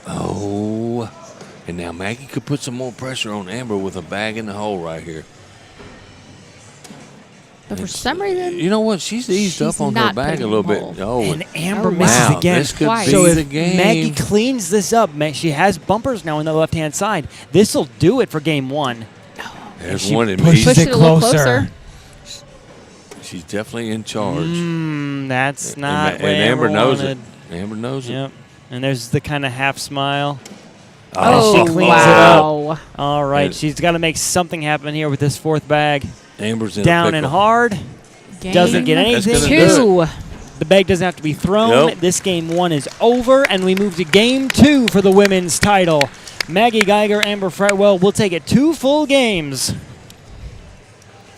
Oh, and now Maggie could put some more pressure on Amber with a bag in the hole right here. But for some reason, You know what? She's eased She's up on her not bag a putting little in bit. the Oh, And Amber Oh, misses wow. again. This could Twice. So be if the game. Maggie cleans this up, she has bumpers now on the left-hand side. This will do it for game 1. There's she one in pushes push me. it a little closer. She's definitely in charge. That's And not and what Amber knows wanted. it. Amber knows Yep. And there's the kind of half smile. Oh, she cleans wow. All right, And- she's got to make something happen here with this 4th bag. it. Amber's in Down a and pickle. hard. Doesn't get Game anything. That's gonna do 2. The bag doesn't have to be thrown. Nope. This game 1 is over, and we move to game 2 for the women's title. Maggie Geiger, Amber Fretwell will take it 2 full games.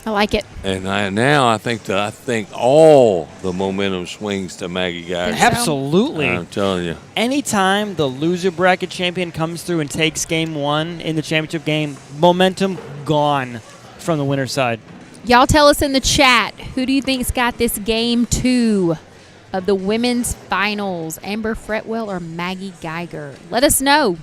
I like it. And I think all the momentum swings to Maggie Geiger. Absolutely. I'm telling you. Anytime the loser bracket champion comes through and takes game 1 in the championship game, momentum gone from the winner's side. Y'all tell us in the chat, who do you think's got this game 2 of the women's finals? Amber Fretwell or Maggie Geiger? Let us know.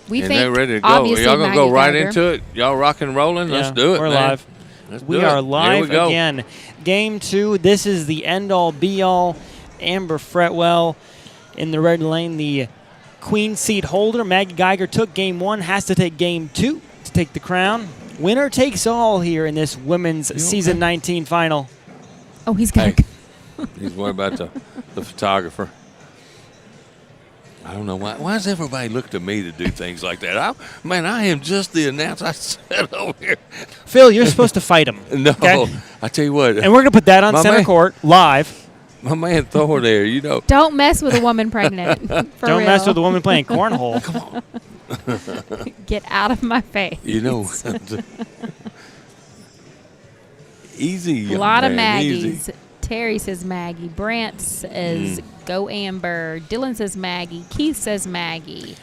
We think they're ready to go. obviously Y'all going to go Maggie right Geiger. into it? Y'all rocking and rolling? Yeah, Let's do it, We're man. live. Let's We do are it. live Here we go. again. Game 2. This is the end-all, be-all. Amber Fretwell in the red lane, the queen seat holder. Maggie Geiger took game 1, has to take game 2 to take the crown. Winner takes all here in this women's season 19 final. Oh, he's got Hey, he's worried about the photographer. I don't know why. Why does everybody look to me to do things like that? I am just the announcer. I sat over here. Phil, you're supposed to fight him. No, okay? I tell you what. And we're going to put that on My center man- court live. My man Thor there, you know. Don't mess with a woman pregnant. For Don't mess real. with a woman playing cornhole. Get out of my face. You know. Easy. A young lot of man, Maggies. easy. Terry says Maggie. Brant says go Amber. Dylan says Maggie. Keith says Maggie.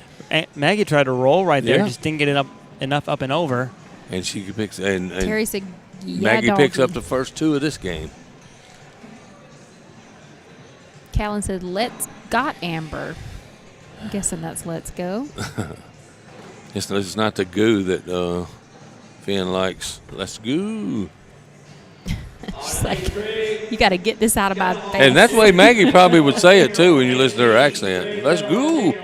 Maggie tried to roll right there, Yeah. just didn't get it enough up and over. And she picks and Terry said yeah, Maggie picks doggy. up the first 2 of this game. Callan said let's got Amber. I'm guessing that's let's go. It's not the goo that Finn likes. Let's go. She's like, you got to get this out of my face. And that's the way Maggie probably would say it too when you listen to her accent. Let's go.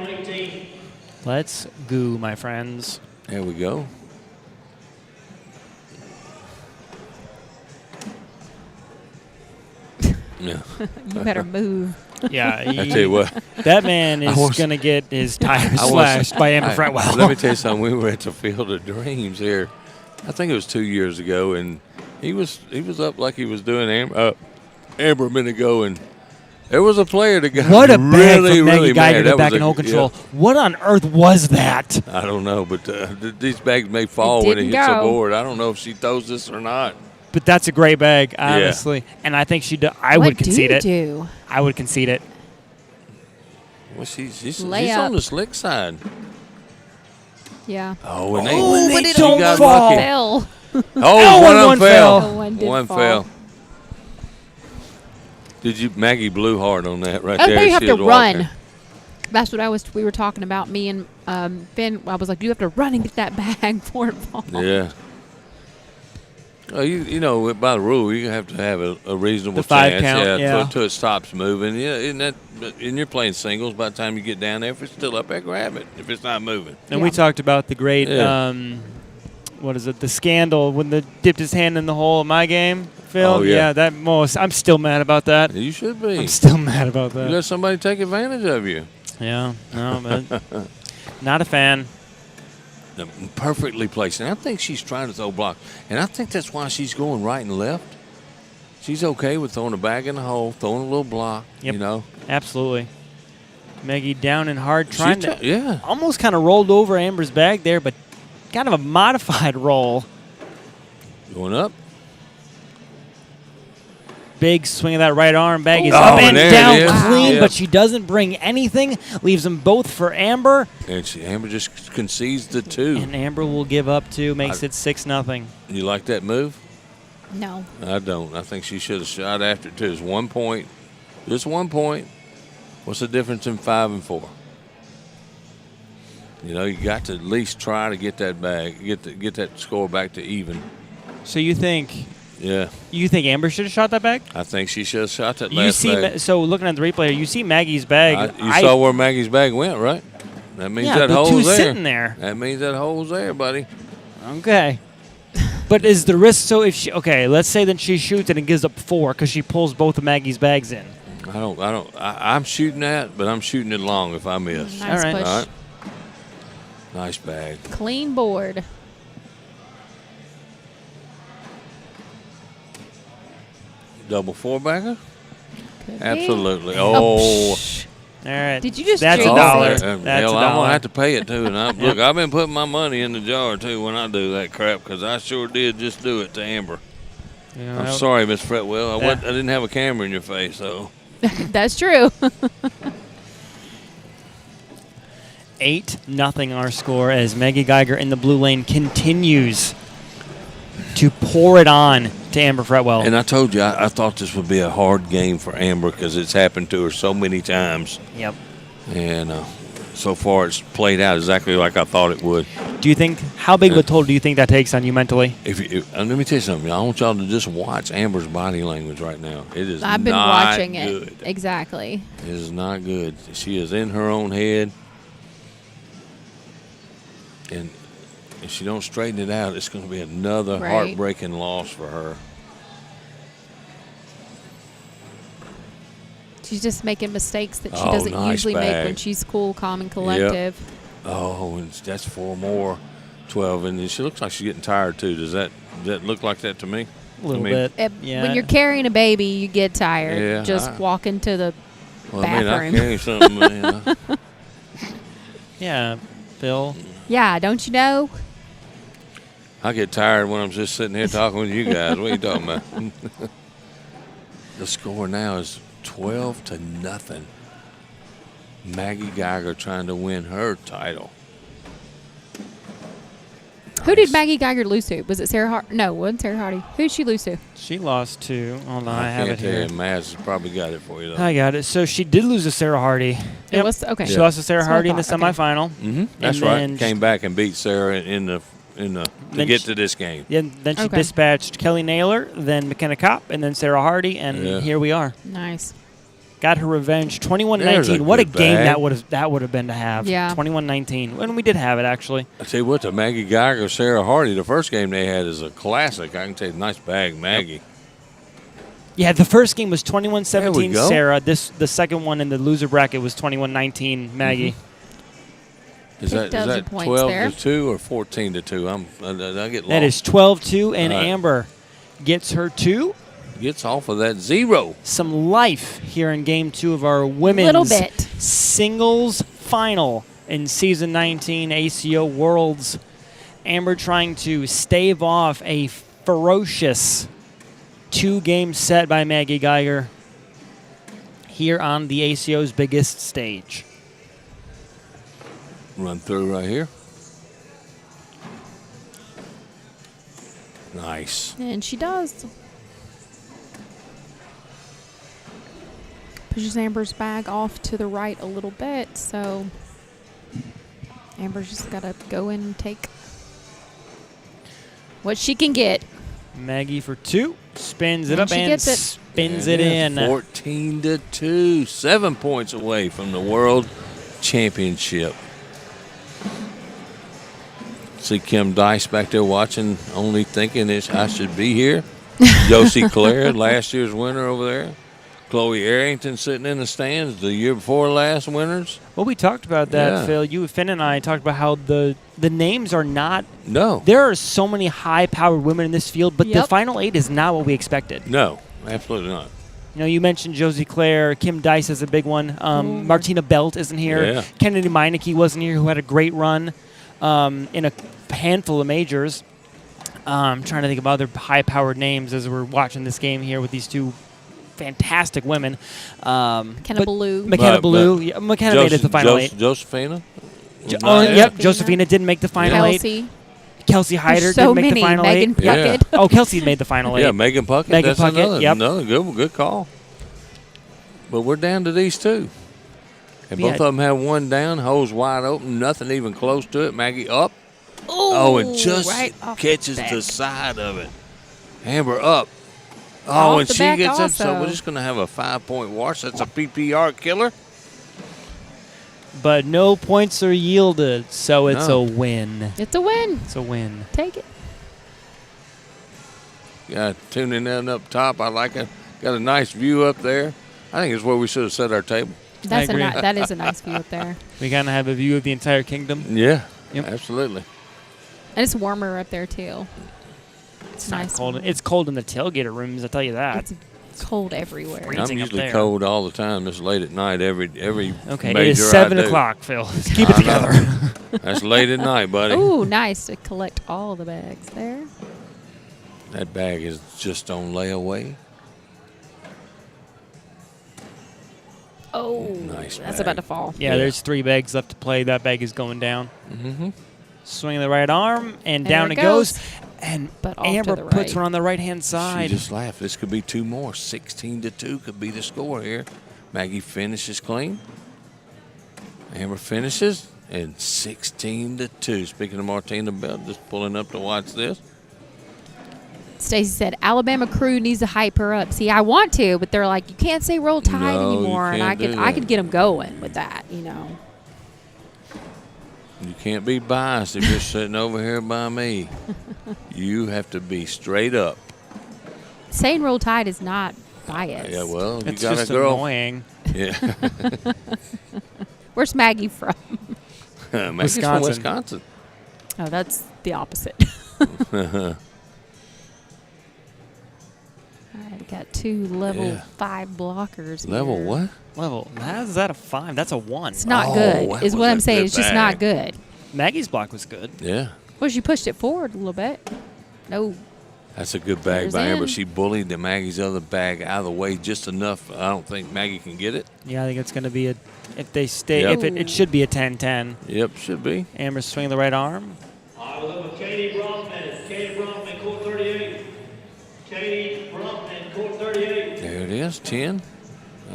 Let's go, my friends. There we go. Yeah. You better move. Yeah, I tell you what. that man is was- going to get his tires I was- slashed by Amber Hey, Fretwell. Let me tell you something. We were at the Field of Dreams here. I think it was 2 years ago, and he was up like he was doing Amber a minute ago, and there was a player that got What a bag really, from Maggie really Geiger mad. to That back was in hole yeah. control. What on earth was that? I don't know, but these bags may fall when it didn't hits the go. board. I don't know if she throws this or not. But that's a great bag, honestly. And I think I what would concede do you it. do? I would concede it. Well, she's Layup. on the slick side. Yeah. Oh, and but they it she don't got fall. lucky. Fell. Oh, one of one them fell. fell. One did One fall. fell. Maggie blew hard on that right Oh, there. they as have she to was walking. run. That's what we were talking about. Me and Finn. I was like, you have to run and get that bag before it falls. Yeah. Well, you know, by the rule, you have to have a reasonable The 5 chance. count, yeah. Until it stops moving. Yeah, and you're playing singles. By the time you get down there, if it's still up there, grab it. If it's not moving. And we Yeah. talked about the great, Yeah. what is it, the scandal when the dipped his hand in the hole of my game, Phil? Oh, yeah. I'm still mad about that. You should be. I'm still mad about You that. let somebody take advantage of you. Yeah, no, but not a fan. Perfectly placed. And I think she's trying to throw blocks. And I think that's why she's going right and left. She's okay with throwing a bag in the hole, throwing a little block, Yep. you know. Absolutely. Maggie down and hard, trying to Yeah. almost kind of rolled over Amber's bag there, but kind of a modified roll. Going up. Big swing of that right arm. Bag is Oh, up and there it down is. clean, Wow. but she doesn't bring anything. Leaves them both for Amber, And Amber just concedes the 2. and Amber will give up 2, makes it 6-0. You like that move? No. I don't. I think she should have shot after it, too. It's 1 point. Just 1 point. What's the difference in 5 and 4? You know, you got to at least try to get that bag, get that score back to even. So you think Yeah, Amber should have shot that bag? I think she should have shot that You last see, bag. so looking at the replay, you see Maggie's bag. You saw where Maggie's bag went, right? That means Yeah, that the hole's 2 there. sitting there. That means that hole's there, buddy. Okay. But is the risk so if let's say that she shoots it and gives up 4 because she pulls both of Maggie's bags in. I'm shooting that, but I'm shooting it long if I miss. Nice All right. push. All right. Nice bag. Clean board. Double 4-bagger? Could be. Absolutely. Oh, Oh, psh. All right. Did you just That's jinx $1. it? That's Hell, I'm $1. gonna have to pay it too. And look, I've been putting my money in the jar too when I do that crap because I sure did just do it to Amber. Yeah, I'm sorry, Miss Fretwell. I didn't have a camera in your face, so. That's true. 8-0 our score as Maggie Geiger in the blue lane continues to pour it on to Amber Fretwell. And I told you, I thought this would be a hard game for Amber because it's happened to her so many times. Yep. And so far it's played out exactly like I thought it would. Do you think, how big of a toll do you think that takes on you mentally? Let me tell you something. I want y'all to just watch Amber's body language right now. It is I've been not watching good. it. Exactly. It is not good. She is in her own head. And if she don't straighten it out, it's going to be another heartbreaking loss for her. She's just making mistakes that she Oh, doesn't nice usually bag. make when she's cool, calm, and collective. Oh, and that's 4 more, 12, and she looks like she's getting tired too. Does that look like that to me? A little I mean, bit. Yeah. When you're carrying a baby, you get tired. Yeah, just walking to the Well, bathroom. I mean, I carry something. Yeah, Phil. Yeah, don't you know? I get tired when I'm just sitting here talking with you guys. What are you talking about? The score now is 12-0. Maggie Geiger trying to win her title. Who did Maggie Geiger lose to? Was it Sarah Hardy? No, it wasn't Sarah Hardy. Who did she lose to? She lost to, hold on, I have can't it here. tell you. Maz has probably got it for you, though. I got it. So she did lose to Sarah Hardy. It was okay. She lost to Sarah That's what I Hardy in the thought. Okay. semifinal. Mm-hmm. That's And right. then Came back and beat Sarah to Then get she- to this game. Yeah, then she Okay. dispatched Kelly Naylor, then McKenna Kopp, and then Sarah Hardy, and here we are. Nice. Got her revenge, 21-19. There's a What a good game bag. that would have been to have. Yeah. 21-19. And we did have it, actually. I tell you what, the Maggie Geiger, Sarah Hardy, the first game they had is a classic. I can tell you, nice bag, Maggie. Yeah, the first game was There we 21-17 go. Sarah. The second one in the loser bracket was 21-19 Maggie. Is Picked that up some points 12 there. to 2 or 14 to 2? I get lost. That is 12-2, and All right. Amber gets her 2. Gets off of that 0. Some life here in Game 2 of our women's Little bit. singles final in Season 19 ACO Worlds. Amber trying to stave off a ferocious 2-game set by Maggie Geiger here on the ACO's biggest stage. Run through right here. Nice. And she does. Pushes Amber's bag off to the right a little bit, so Amber's just got to go in and take what she can get. Maggie for 2. Spins it And up she and gets it. spins it in. 14 to 2. 7 points away from the World Championship. See Kim Dice back there watching, only thinking I should be here. Josie Claire, last year's winner over there. Chloe Arrington sitting in the stands, the year before last winners. Well, we talked about that, Yeah. Phil. You, Finn, and I talked about how the names are not. No. There are so many high-powered women in this field, but the Yep. final 8 is not what we expected. No, absolutely not. You know, you mentioned Josie Claire, Kim Dice is a big one. Martina Belt isn't here. Yeah. Kennedy Meineke wasn't here, who had a great run in a handful of majors. I'm trying to think of other high-powered names as we're watching this game here with these two fantastic women. McKenna Ballou. McKenna But- Ballou. Yeah, McKenna made it to the final 8. Josephina? Yep, Josephina. Josephina didn't make the final 8. Kelsey. Kelsey Hyder There's so didn't make many. the final Megan 8. Yeah. Puckett. Oh, Kelsey made the final 8. Yeah, Megan Puckett. Megan That's Puckett, another, yep. good call. But we're down to these two. And Yeah. both of them have one down, holes wide open, nothing even close to it. Maggie up. Oh, and just right off catches back. the side of it. Amber up. Oh, Off and the she back gets it. So also. we're just going to have a 5-point wash. That's a PPR killer. But no points are yielded, so it's No. a win. It's a win. It's a win. Take it. Yeah, tuning in up top. I like it. Got a nice view up there. I think it's where we should have set our table. That's agree. that is a nice view up there. We kind of have a view of the entire kingdom. Yeah, Yep. absolutely. And it's warmer up there, too. It's not nice. cold. It's cold in the tailgater rooms, I'll tell you that. It's Cold everywhere. Freezing I'm up usually there. cold all the time. This late at night, every Okay, major it is I 7 do. o'clock, Phil. Let's keep it I know. together. That's late at night, buddy. Ooh, nice to collect all the bags there. That bag is just on layaway. Oh, Nice that's bag. about to fall. Yeah, there's 3 bags left to play. That bag is going down. Mm-hmm. Swing the right arm, and There down it it goes. goes. And But off to Amber the puts right. one on the right-hand She side. just laughed. This could be 2 more. 16-2 could be the score here. Maggie finishes clean. Amber finishes, and 16-2. Speaking of Martina Bell, just pulling up to watch this. Stacey said, Alabama crew needs to hype her up. See, I want to, but they're like, you can't say Roll Tide No, you anymore. And can't do I that. could get them going with that, you know. You can't be biased if you're sitting over here by me. You have to be straight up. Saying Roll Tide is not biased. Yeah, well, you It's got just a girl. annoying. Yeah. Where's Maggie from? Maggie's from Wisconsin. Wisconsin. Oh, that's the opposite. All right, we got 2 level Yeah. 5 blockers. Level here. what? Level. How's that a 5? That's a 1. It's not Oh, good, that is was what a I'm saying. good It's just bag. not good. Maggie's block was good. Yeah. Well, she pushed it forward a little bit. No. That's a good bag There's by Amber. in. She bullied the Maggie's other bag out of the way just enough. I don't think Maggie can get it. Yeah, I think it's going to be a. If they stay, Yep. if it should be a 10-10. Yep, should be. Amber swing the right arm. I was up with Katie Bronfman. Katie Bronfman, court 38. Katie Bronfman, court 38. There it is, 10.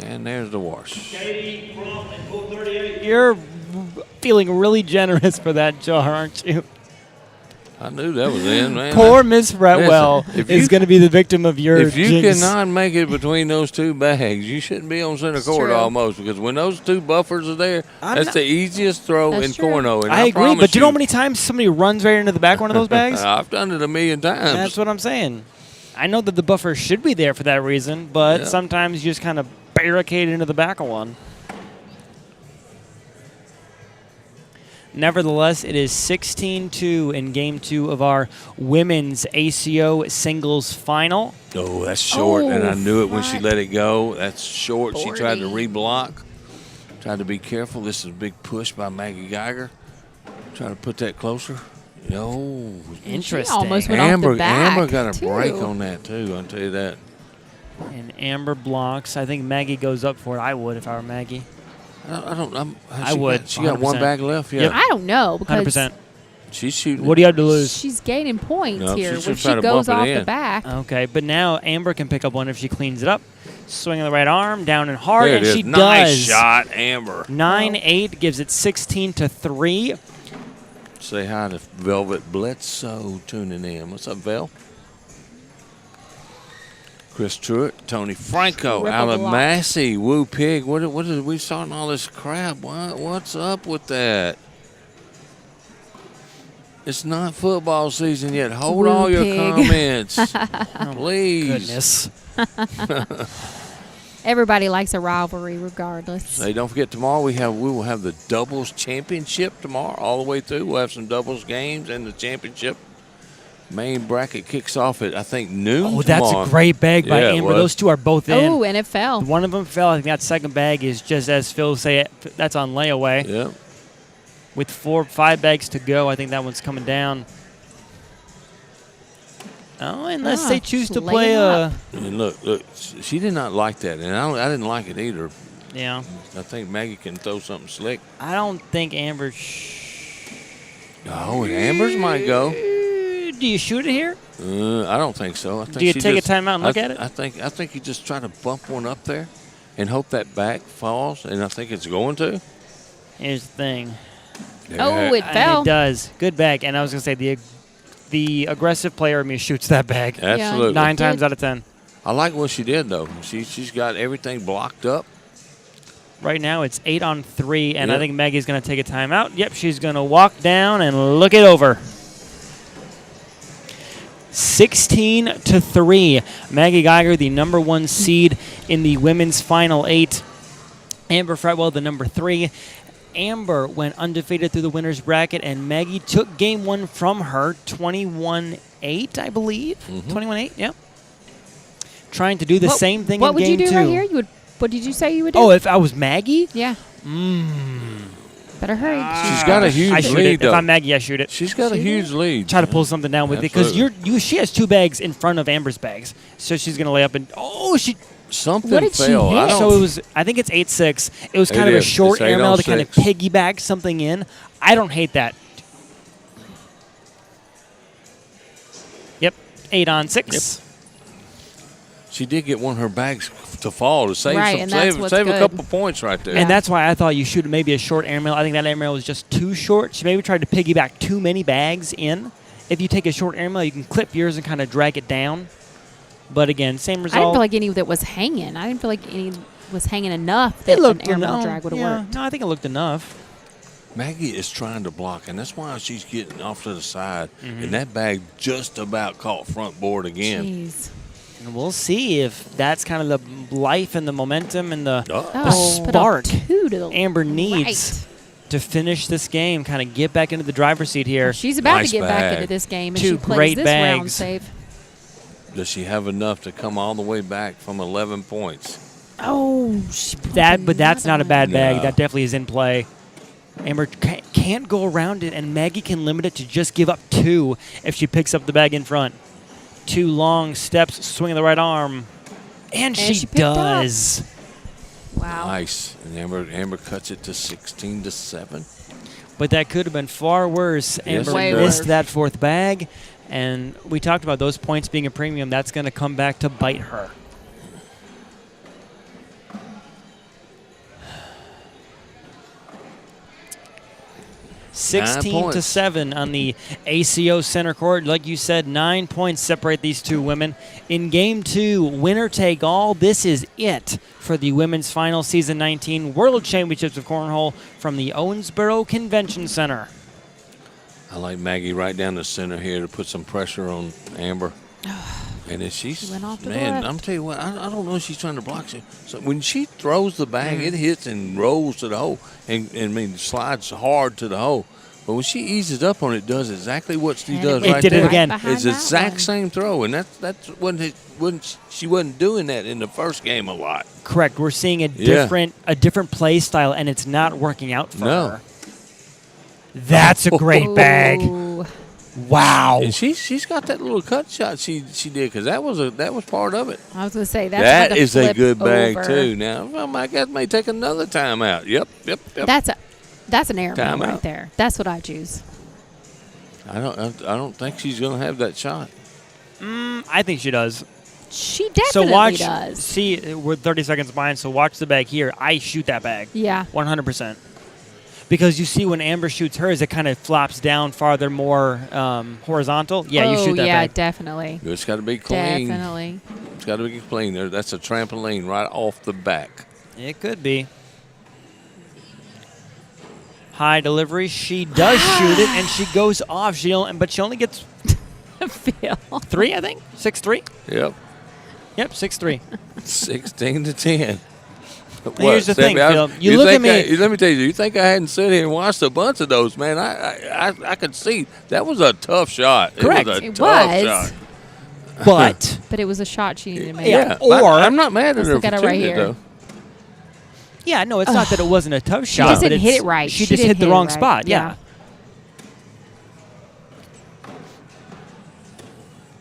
And there's the wash. Katie Bronfman, court 38. You're feeling really generous for that jar, aren't you? I knew that was in, man. Poor Miss Fretwell Listen, if is you- going to be the victim of your If you jinx. cannot make it between those 2 bags, you shouldn't be on center court true. almost, because when those 2 buffers are there, I'm that's not- the easiest throw That's in true. Cornhole. And I agree, promise but do you know how many times somebody runs right into the back one of those bags? I've done it a million times. That's what I'm saying. I know that the buffer should be there for that reason, but Yeah. sometimes you just kind of barricade into the back of one. Nevertheless, it is 16-2 in Game 2 of our women's ACO singles final. Oh, that's short, and I Oh, knew it when she front. let it go. That's short. She tried to 40. reblock. Tried to be careful. This is a big push by Maggie Geiger. Trying to put that closer. No. Interesting. almost went off Amber, the back, Amber got a too. break on that, too. I'll tell you that. And Amber blocks. I think Maggie goes up for it. I would if I were Maggie. I don't. I would, She got 1 100%. bag left. Yeah. Yep. I don't know because 100%. She's shooting. What do you have to lose? she's gaining points No, here she's when just trying she to goes bump it off in. the back. Okay, but now Amber can pick up one if she cleans it up. Swing of the right arm, down and hard, There it and is. she Nice does. shot, Amber. 9-8 gives it 16-3. Say hi to Velvet Bledsoe tuning in. What's up, Vel? Chris Truitt, Tony Franco, Triple Alan block. Massey, Woo Pig. What is we starting all this crap? What's up with that? It's not football season yet. Hold Woo all your Pig. comments, please. Goodness. Everybody likes a rivalry regardless. Hey, don't forget tomorrow we will have the doubles championship tomorrow all the way through. We'll have some doubles games and the championship main bracket kicks off at I think noon. Oh, that's tomorrow. a great bag by Yeah, it Amber. was. Those two are both in. Oh, and it fell. One of them fell. I think that second bag is just as Phil say it. That's on layaway. Yeah. With 5 bags to go, I think that one's coming down. Oh, unless they choose to lay play it a. up. And look, she did not like that, and I didn't like it either. Yeah. I think Maggie can throw something slick. I don't think Amber. Oh, and Amber's might go. Do you shoot it here? I don't think so. I think Do you she take a just- timeout and look at it? I think you just try to bump one up there, and hope that back falls. And I think it's going to. Here's the thing. Oh, it And fell. it does. Good bag. And I was going to say the aggressive player in me shoots that bag. Absolutely. 9 did. times out of 10. I like what she did though. She's got everything blocked up. Right now it's 8 on 3, and I Yep. think Maggie's going to take a timeout. Yep, she's going to walk down and look it over. 16-3. Maggie Geiger, the number 1 seed in the women's final 8. Amber Fretwell, the number 3. Amber went undefeated through the winner's bracket, and Maggie took game 1 from her, 21-8, I believe. 21-8, yeah. trying to do the same thing What in would game you do 2. right here? You would. What did you say you would do? Oh, if I was Maggie? yeah. Better hurry. She's got a I huge shoot lead, it. though. If I'm Maggie, I shoot it. She's got a huge lead. Try to pull something down with it because Absolutely. she has 2 bags in front of Amber's bags, so she's gonna lay up and she. Something What did she fell. I hit? don't, So it was. I think it's 8-6. It was It kind of a is. short It's 8 airmail on to kind of 6. piggyback something in. I don't hate that. Yep, 8 on 6. she did get one of her bags to fall to save Right, and that's what's a good. couple points right there. And that's why I thought you shoot maybe a short airmail. I think that airmail was just too short. She maybe tried to piggyback too many bags in. If you take a short airmail, you can clip yours and kind of drag it down. But again, same I result. didn't feel like any that was hanging. I didn't feel like any was hanging enough that it looked an airmail enough. drag would have Yeah, worked. no, I think it looked enough. Maggie is trying to block, and that's why she's getting off to the side. Mm-hmm. And that bag just about caught front board again. Jeez. And we'll see if that's kind of the life and the momentum and the Oh, put a spark 2 to the Amber needs to finish this game, kind of get back into the driver's seat here. Right. She's about Nice to get back bag. into this game if 2 she plays great this round bags. safe. Does she have enough to come all the way back from 11 points? Oh, But that's not a bad bag. No. That definitely is in play. Amber can't go around it, and Maggie can limit it to just give up 2 if she picks up the bag in front. 2 long steps, swing of the right arm, and she picked up. does. Wow. Nice. And Amber cuts it to 16-7. But that could have been far worse. Yes, Amber it missed does. that 4th bag, and we talked about those points being a premium. That's going to come back to bite her. points. 16-7 on the ACO center court. Like you said, 9 points separate these 2 women. In game 2, winner take all. This is it for the women's final season 19 World Championships of Cornhole from the Owensboro Convention Center. I like Maggie right down the center here to put some pressure on Amber. And then she's, She went off to the man, left. I'm telling you what, I don't know if she's trying to block you. So when she throws the bag, it hits and rolls to the hole and slides hard to the hole. But when she eases up on it, does exactly what she And does went right did it there. again. behind It's the that exact one. same throw, and she wasn't doing that in the first game a lot. Correct. We're seeing a different play style, and it's not working out for No. her. That's a great bag. Ooh. Wow. And she's got that little cut shot she did because that was part of it. I was going to say that's That had to is a flip good bag over. too. Now, well, my guess may take another timeout. Yep. That's an airman Time right out. there. That's what I choose. I don't think she's gonna have that shot. I think she does. She So definitely watch. does. See, we're 30 seconds behind, so watch the bag here. I shoot that bag. Yeah. 100%. Because you see when Amber shoots hers, it kind of flops down farther, more horizontal. Yeah, you shoot that yeah, bag. definitely. It's got to be clean. Definitely. It's got to be clean. That's a trampoline right off the back. It could be. High delivery. She does shoot it, and she goes off. But she only gets Phil. 3, I think. 6-3. Yep. Yep, 6-3. 16-10. Here's the thing, Stephanie, Phil. You look at me. Let me tell you. You think I hadn't sat here and watched a bunch of those, man? I could see that was a tough shot. Correct. It was a It tough was. shot. But But it was a shot she needed to make. Yeah. But Or- I'm not mad at Let's her look for at it right shooting it here. though. yeah, no, it's not that it wasn't a tough shot. just but didn't hit it's- it right. She She just didn't hit the hit it wrong right. spot. Yeah.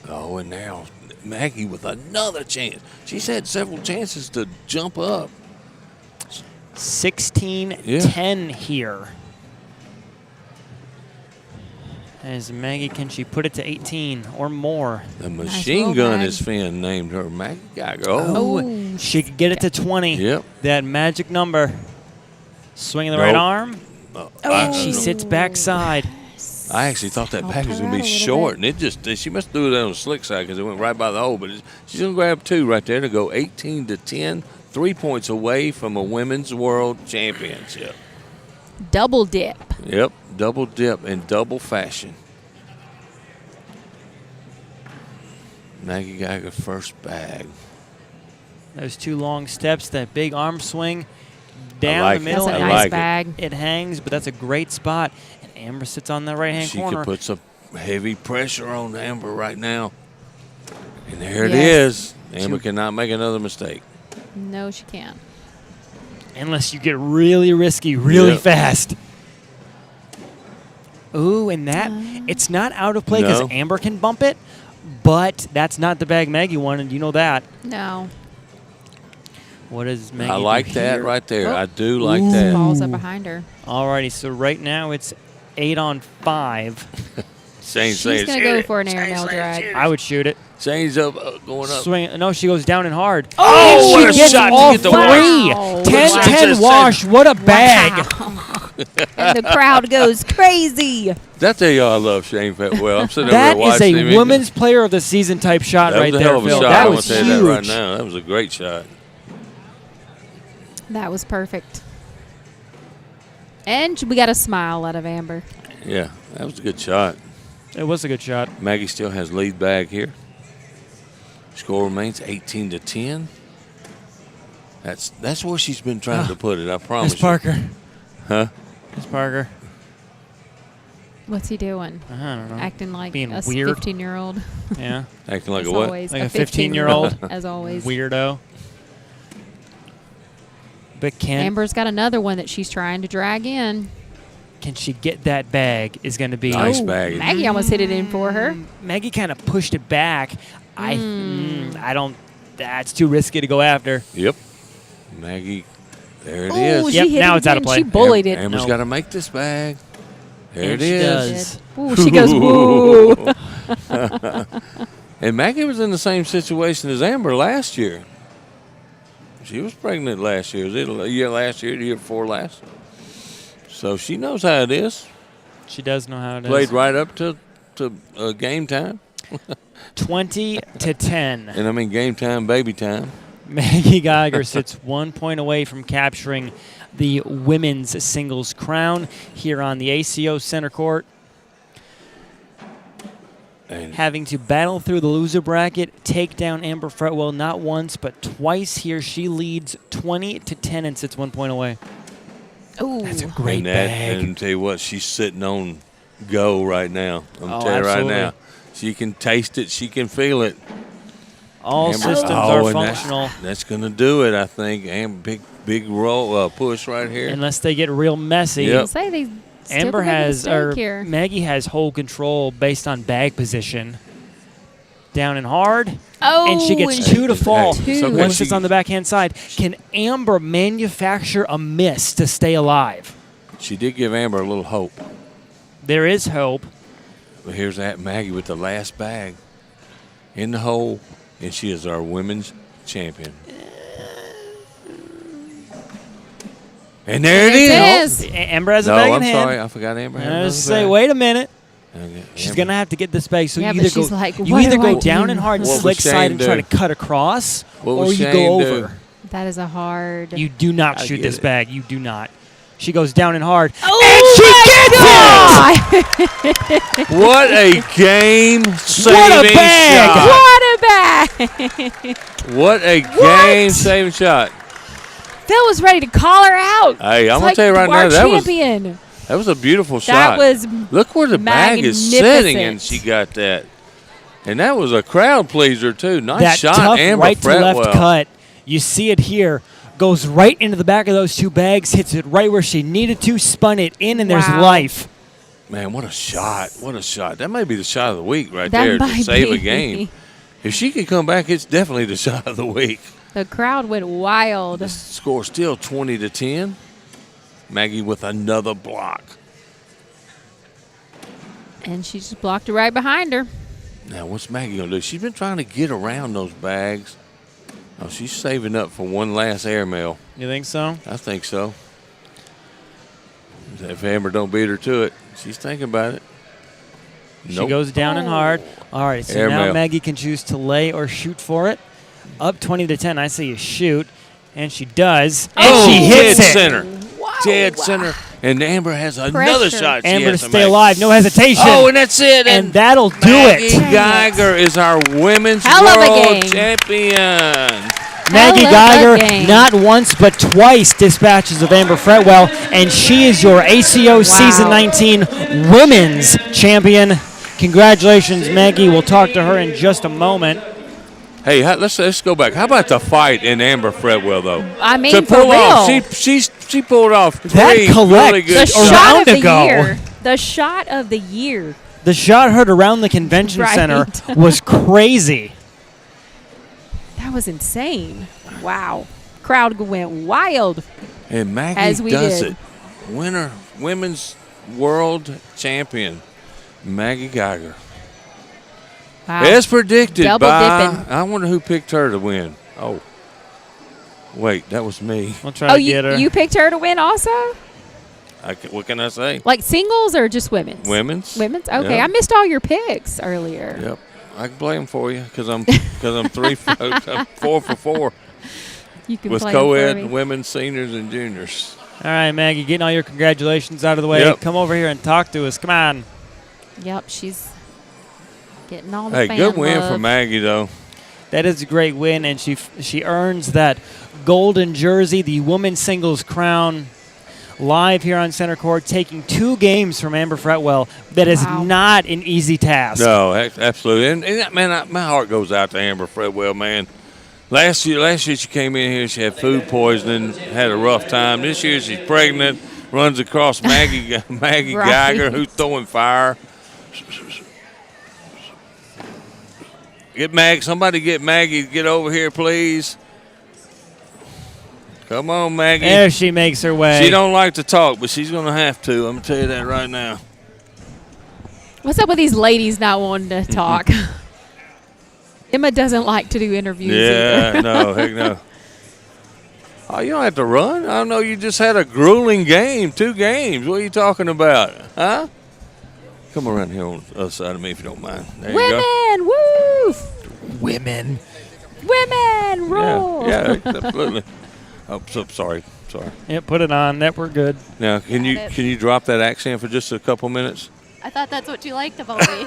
Oh, and now Maggie with another chance. She's had several chances to jump up. 16-10 here. As Maggie, can she put it to 18 or more? The machine roll, gun, Mag. as Finn named her. Maggie got go. Oh, she could get it to 20. Yep. That magic number. Swinging the right Nope. arm. And she sits backside. I actually thought that Help bag was her going to out be a little short, bit. and she must have threw it on the slick side because it went right by the hole. But she's going to grab 2 right there to go 18-10, 3 points away from a women's world championship. Double dip. Yep, double dip in double fashion. Maggie got her first bag. Those 2 long steps, that big arm swing down like the it. middle. That's a I nice like it. bag. It hangs, but that's a great spot. And Amber sits on the right-hand She corner. could put some heavy pressure on Amber right now. And there it Yes. is. Amber cannot make another mistake. No, she can't. Unless you get really risky, really Yep. fast. Ooh, and that, it's not out of play because No. Amber can bump it, but that's not the bag Maggie wanted. You know that. No. What does Maggie I do like that here? right there. Oh. I do like Ooh. that. Balls up behind her. Alrighty, so right now it's 8-on-5. Shane She's saying, going to go for an air nail drag. I would shoot it. Shane's up, going up. Swing. No, she goes down and hard. Oh, she what a gets shot to all get the three. Wow. 10-10 Wow. wash. What a bag. And the crowd goes crazy. That tell y'all I love Shane Fatwell. I'm sitting That over there is watching him. a women's player of the season type shot That right was a there, hell of a Phil. shot. That I'm was gonna huge. tell you that right now. That was a great shot. That was perfect. And we got a smile out of Amber. Yeah, that was a good shot. It was a good shot. Maggie still has lead bag here. Score remains 18-10. That's where she's been trying to put it. I promise. Miss Parker. Huh? Miss Parker. What's he doing? I don't know. Acting like Being a weird. 15-year-old. Yeah. Acting like As a what? always. Like a 15-year-old. As always. Weirdo. But Amber's got another one that she's trying to drag in. can she get that bag is going to be Nice bag. Maggie almost hit it in for her. Maggie kind of pushed it back. I don't. That's too risky to go after. Yep. Maggie, there it Oh, is. she Yep, hit now it it's out of again. play. She bullied it. Amber's No. got to make this bag. There And it she is. does. Ooh, she goes, woo. And Maggie was in the same situation as Amber last year. She was pregnant last year. Was it a year last year, the year before last? So she knows how it is. She does know how it is. Played right up to game time. 20-10. And I mean game time, baby time. Maggie Geiger sits 1 point away from capturing the women's singles crown here on the ACO center court. And Having to battle through the loser bracket, take down Amber Fretwell not once but twice here. She leads 20-10 and sits 1 point away. Ooh. That's a great and bag. and tell you what, she's sitting on go right now. I'm Oh, telling you right absolutely. now. She can taste it. She can feel it. All Amber- systems Oh, are and functional That's going to do it, I think. Amber, big roll push right here. unless they get real messy. Yep. Say they still Amber could make a has, mistake or here. Maggie has whole control based on bag position. Down and hard, Oh, and she gets and 2 to fall. Two. it's okay. Once it's on the backhand side, can Amber manufacture a miss to stay alive? She did give Amber a little hope. There is hope. But here's that Maggie with the last bag in the hole, and she is our women's champion. And there it It is. is. Amber has a No, bag in I'm hand. sorry. I forgot Amber had I another was say, bag. wait a minute. Okay, She's Amber. gonna have to get this bag. So Yeah, you but either go, she's like, you what either do go I down do? and hard, What would slick side, Shane and try do? to cut across, What or would you go Shane do? over. That is a hard. You do not I shoot get this it. bag. You do not. She goes down and hard, Oh and she gets it. What a game saving What a bag! shot. What a bag! What a game saving shot. Phil was ready to call her out. Hey, I'm It's gonna tell you right our now, that was champion. a beautiful shot. That was Look where the bag is sitting, and magnificent. she got that. And that was a crowd pleaser too. Nice That shot, tough Amber right to left Fretwell. cut. You see it here. Goes right into the back of those two bags, hits it right where she needed to, spun it in, and there's Wow. life. Man, what a shot! What a shot! That may be the shot of the week right That there to might save be. a game. If she can come back, it's definitely the shot of the week. The crowd went wild. The score still 20-10. Maggie with another block. And she just blocked it right behind her. Now, what's Maggie going to do? She's been trying to get around those bags. Oh, she's saving up for one last airmail. You think so? I think so. If Amber don't beat her to it, she's thinking about it. She goes down and hard. All right, so Air now mail. Maggie can choose to lay or shoot for it. Up 20-10. I say you shoot, and she does, and Oh, she hits dead it. center. Dead center. And Amber has another Pressure. shot. she Amber to has stay make. alive, no hesitation. Oh, and that's it. and that'll do Maggie it. Geiger is our women's Hell of a world game. champion. Maggie Hell of a Geiger, game. not once but twice dispatches of Amber Fretwell, and she is your ACO Season 19 Women's Champion. Congratulations, Maggie. We'll talk to her in just a moment. Hey, let's go back. How about the fight in Amber Fredwell, though? I mean, to for pull off, real. she pulled off That three collect really The good shot shot round of the ago. year. The shot of the year. The shot heard around the convention Right. center was crazy. That was insane. Wow. Crowd went wild. And Maggie As we does did. it. Winner, women's world champion, Maggie Geiger. Wow. As predicted Double by, dipping. I wonder who picked her to win. Oh, wait, that was me. We'll try Oh, to get her. you picked her to win also? What can I say? Like singles or just women's? Women's. Women's? Okay. Yep. I missed all your picks earlier. Yep. I can blame for you because I'm 4 for 4 You can with play 'em for co-ed, me. women, seniors, and juniors. All right, Maggie, getting all your congratulations out of the way. Yep. Come over here and talk to us. Come on. Yep, she's getting all the Hey, fan good win love. for Maggie though. That is a great win, and she earns that golden jersey, the women's singles crown, live here on center court, taking 2 games from Amber Fretwell. That is Wow. not an easy task. No, absolutely. And man, my heart goes out to Amber Fredwell, man. Last year she came in here, she had food poisoning, had a rough time. This year she's pregnant, runs across Maggie Right. Geiger, who's throwing fire. Somebody get Maggie, get over here, please. Come on, Maggie. There she makes her way. She don't like to talk, but she's gonna have to. I'm gonna tell you that right now. What's up with these ladies not wanting to talk? Emma doesn't like to do interviews Yeah, either. no, heck no. Oh, you don't have to run. I don't know. You just had a grueling game, 2 games. What are you talking about, huh? Come around here on the other side of me if you don't mind. There you go. Women, woo! Women. Women, rule! Yeah, absolutely. Oh, so sorry. Yeah, put it on. That we're good. Now, can you drop that accent for just a couple minutes? I thought that's what you liked about me.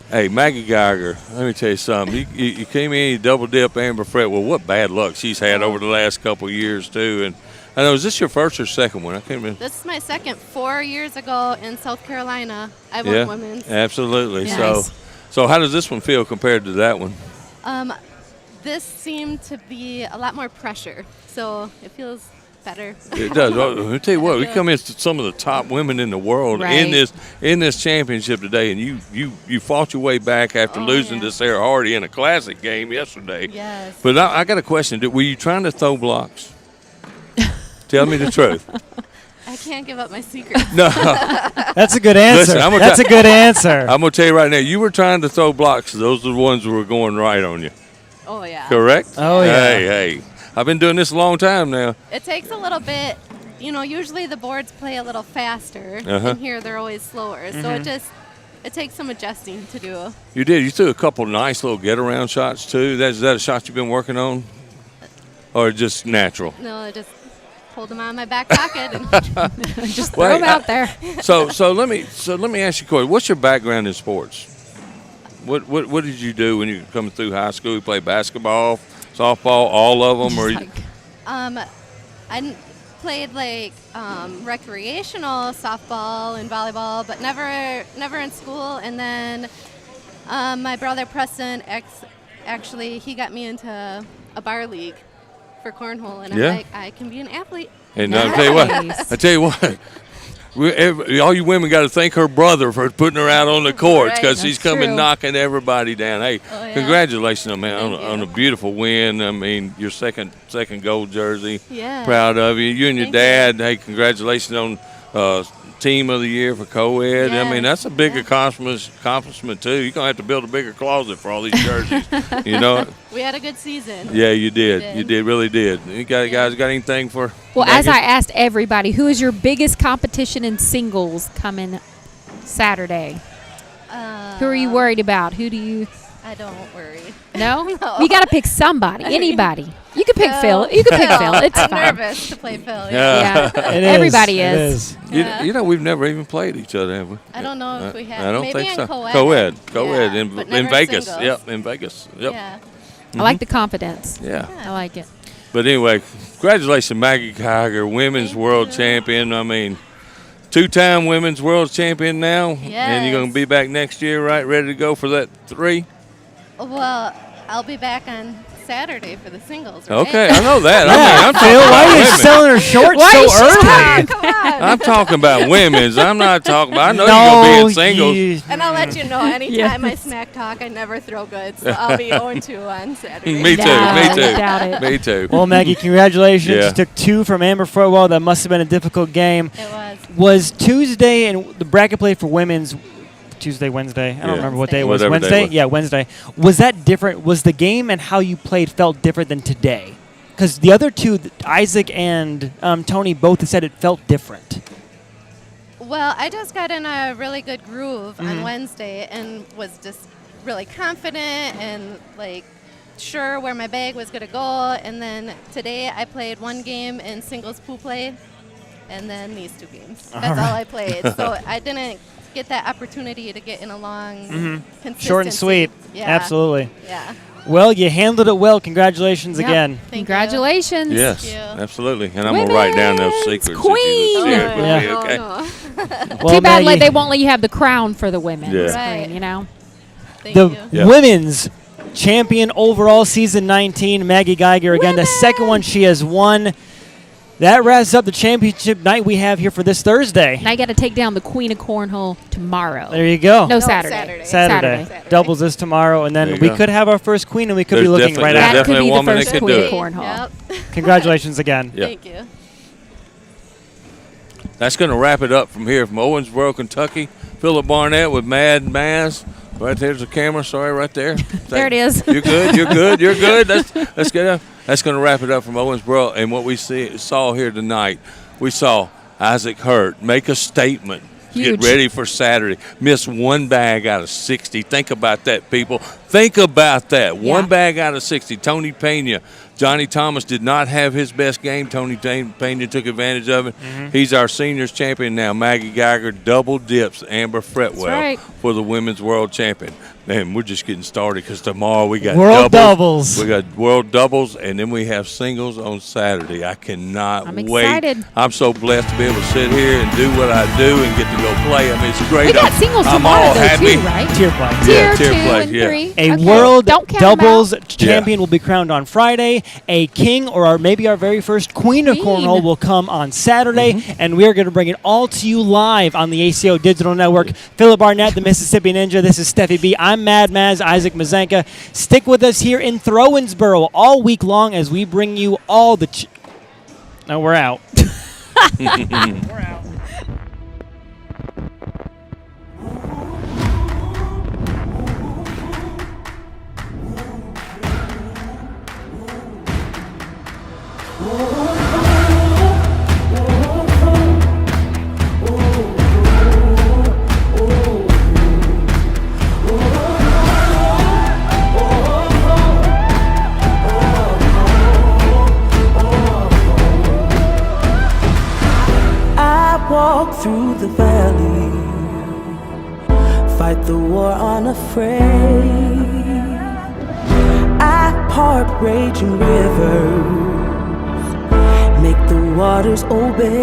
Hey, Maggie Geiger, let me tell you something. You came in, you double dip Amber Fretwell. What bad luck she's had over the last couple of years, too. And I know, is this your first or second one? I can't remember. This is my second. 4 years ago in South Carolina, I won women's. Absolutely. Nice. So how does this one feel compared to that one? This seemed to be a lot more pressure, so it feels better. It does. Well, let me tell you what, we come into some of the top women in the world Right. in this championship today, and you fought your way back after losing to Sarah Hardy in a classic game yesterday. Yes. But I got a question. Were you trying to throw blocks? Tell me the truth. I can't give up my secrets. No, That's a good answer. Listen, That's a good answer. I'm gonna tell you right now. You were trying to throw blocks. Those are the ones that were going right on you. Oh, yeah. Correct? Oh, yeah. Hey. I've been doing this a long time now. It takes a little bit. Usually the boards play a little faster, Uh-huh. and here they're always slower. So it takes some adjusting to do. You did. You threw a couple nice little get-around shots, too. Is that a shot you've been working on? Or just natural? No, I just hold them out of my back pocket. And Just throw them out there. So let me ask you, Corey, what's your background in sports? What did you do when you were coming through high school? You played basketball, softball, all of them, or I played recreational softball and volleyball, but never in school. And then my brother Preston, actually, he got me into a bar league for cornhole, and I'm like, I can be an athlete. And I'll tell you what. Nice. I tell you what. All you women got to thank her brother for putting her out on the courts because Right, she's that's coming true. knocking everybody down. Hey, Oh, yeah. congratulations, man, Thank on you. a beautiful win. I mean, your second gold jersey. Yeah. Proud of you. You and your Thank you. dad. Hey, congratulations on team of the year for co-ed. I mean, that's a big accomplishment too. You're gonna have to build a bigger closet for all these jerseys. You know. We had a good season. Yeah, you did. did. You did. Really did. You guys got anything for? Well, as Megan? I asked everybody, who is your biggest competition in singles coming Saturday? Who are you worried about? Who do you? I don't worry. No? No. You got to pick somebody, anybody. You can pick Phil. You can pick Phil. It's I'm fine. nervous to play Phil. Yeah. Yeah, It is. everybody It is. Yeah. You know, we've never even played each other, have we? I don't know if we have. I don't Maybe think in so. co-ed. Co-ed Yeah, in but never Vegas. singles. Yep, in Vegas. Yep. Yeah. I like the confidence. Yeah. I like it. But anyway, congratulations, Maggie Geiger, women's Thank world you. champion. I mean, two-time women's world champion now. And Yes. you're going to be back next year, right? Ready to go for that 3? Well, I'll be back on Saturday for the singles. Right? Okay, I know that. I'm Phil, talking why about are you women. selling her short Why so is she early? Come on. I'm talking about women's. I'm not talking about. I know No, you're going to be in singles. you- And I'll let you know, anytime I Yes. smack talk, I never throw good. So I'll be 0-2 on Saturday. Me too. No, Me too. doubt it. Me too. Well, Maggie, congratulations. Yeah. You took 2 from Amber Frotwell. That must have been a difficult game. It was. Was Tuesday and the bracket play for women's Tuesday, Wednesday? I don't Yeah. remember what day it was. Whatever day it Wednesday? was. Yeah, Wednesday. Was that different? Was the game and how you played felt different than today? Because the other two, Isaac and Tony, both said it felt different. Well, I just got in a really good groove on Wednesday and was just really confident and like sure where my bag was going to go. And then today I played 1 game in singles pool play and then these 2 games. That's all I played. So I didn't get that opportunity to get in a long consistency. Short and sweet. Yeah. Absolutely. Yeah. Well, you handled it well. Congratulations Yep. again. Thank Congratulations. Yes, you. absolutely. And I'm going to write down those Women's secrets queen. if you would share it with Yeah. me, okay? No. Well, Too bad Maggie, they won't let you have the crown for the women. Yeah. Right. You know? Thank the you. Yeah. women's champion overall season 19, Maggie Geiger. Again, the second one she has won. That wraps up the championship night we have here for this Thursday. Now you got to take down the Queen of Cornhole tomorrow. There you go. No, No, Saturday. Saturday. Saturday. Doubles this tomorrow, and There then you we go. could have our first queen, and we could There's be looking definitely- right there's at That it. could definitely be a the woman that first could Queen do of it. Cornhole. Yep. Congratulations again. Yeah. Thank you. That's going to wrap it up from here from Owensboro, Kentucky. Philip Barnett with Mad Maz. Right there's the camera. Sorry, right there. There it is. You're good. You're good. You're good. That's good. That's going to wrap it up from Owensboro. And what we saw here tonight, we saw Isaac Hurt make a statement. Huge. Get ready for Saturday. Miss 1 bag out of 60. Think about that, people. Think about that. Yeah. 1 bag out of 60. Tony Pena. Johnny Thomas did not have his best game. Tony Pena took advantage of it. He's our seniors champion now. Maggie Geiger double dips Amber Fretwell right. for the women's world champion. Man, we're just getting started because tomorrow we got World doubles. We got world doubles, and then we have singles on Saturday. I cannot I'm wait. excited. I'm so blessed to be able to sit here and do what I do and get to go play. I mean, it's great. We got singles I'm tomorrow, all though, happy. too, right? Tier play. Yeah, Tier tier 2 play, and yeah. 3. A Okay. world Don't count 'em doubles out. champion will be crowned on Friday. A king, or maybe our very first queen of Queen. cornhole, will come on Saturday, and we are going to bring it all to you live on the ACO Digital Network. Philip Barnett, the Mississippi Ninja. This is Steffi B. I'm Mad Maz, Isaac Mazanka. Stick with us here in Owensboro all week long as we bring you all the. No, we're out. We're out. I walk through the valley, fight the war unafraid. I part raging rivers, make the waters obey.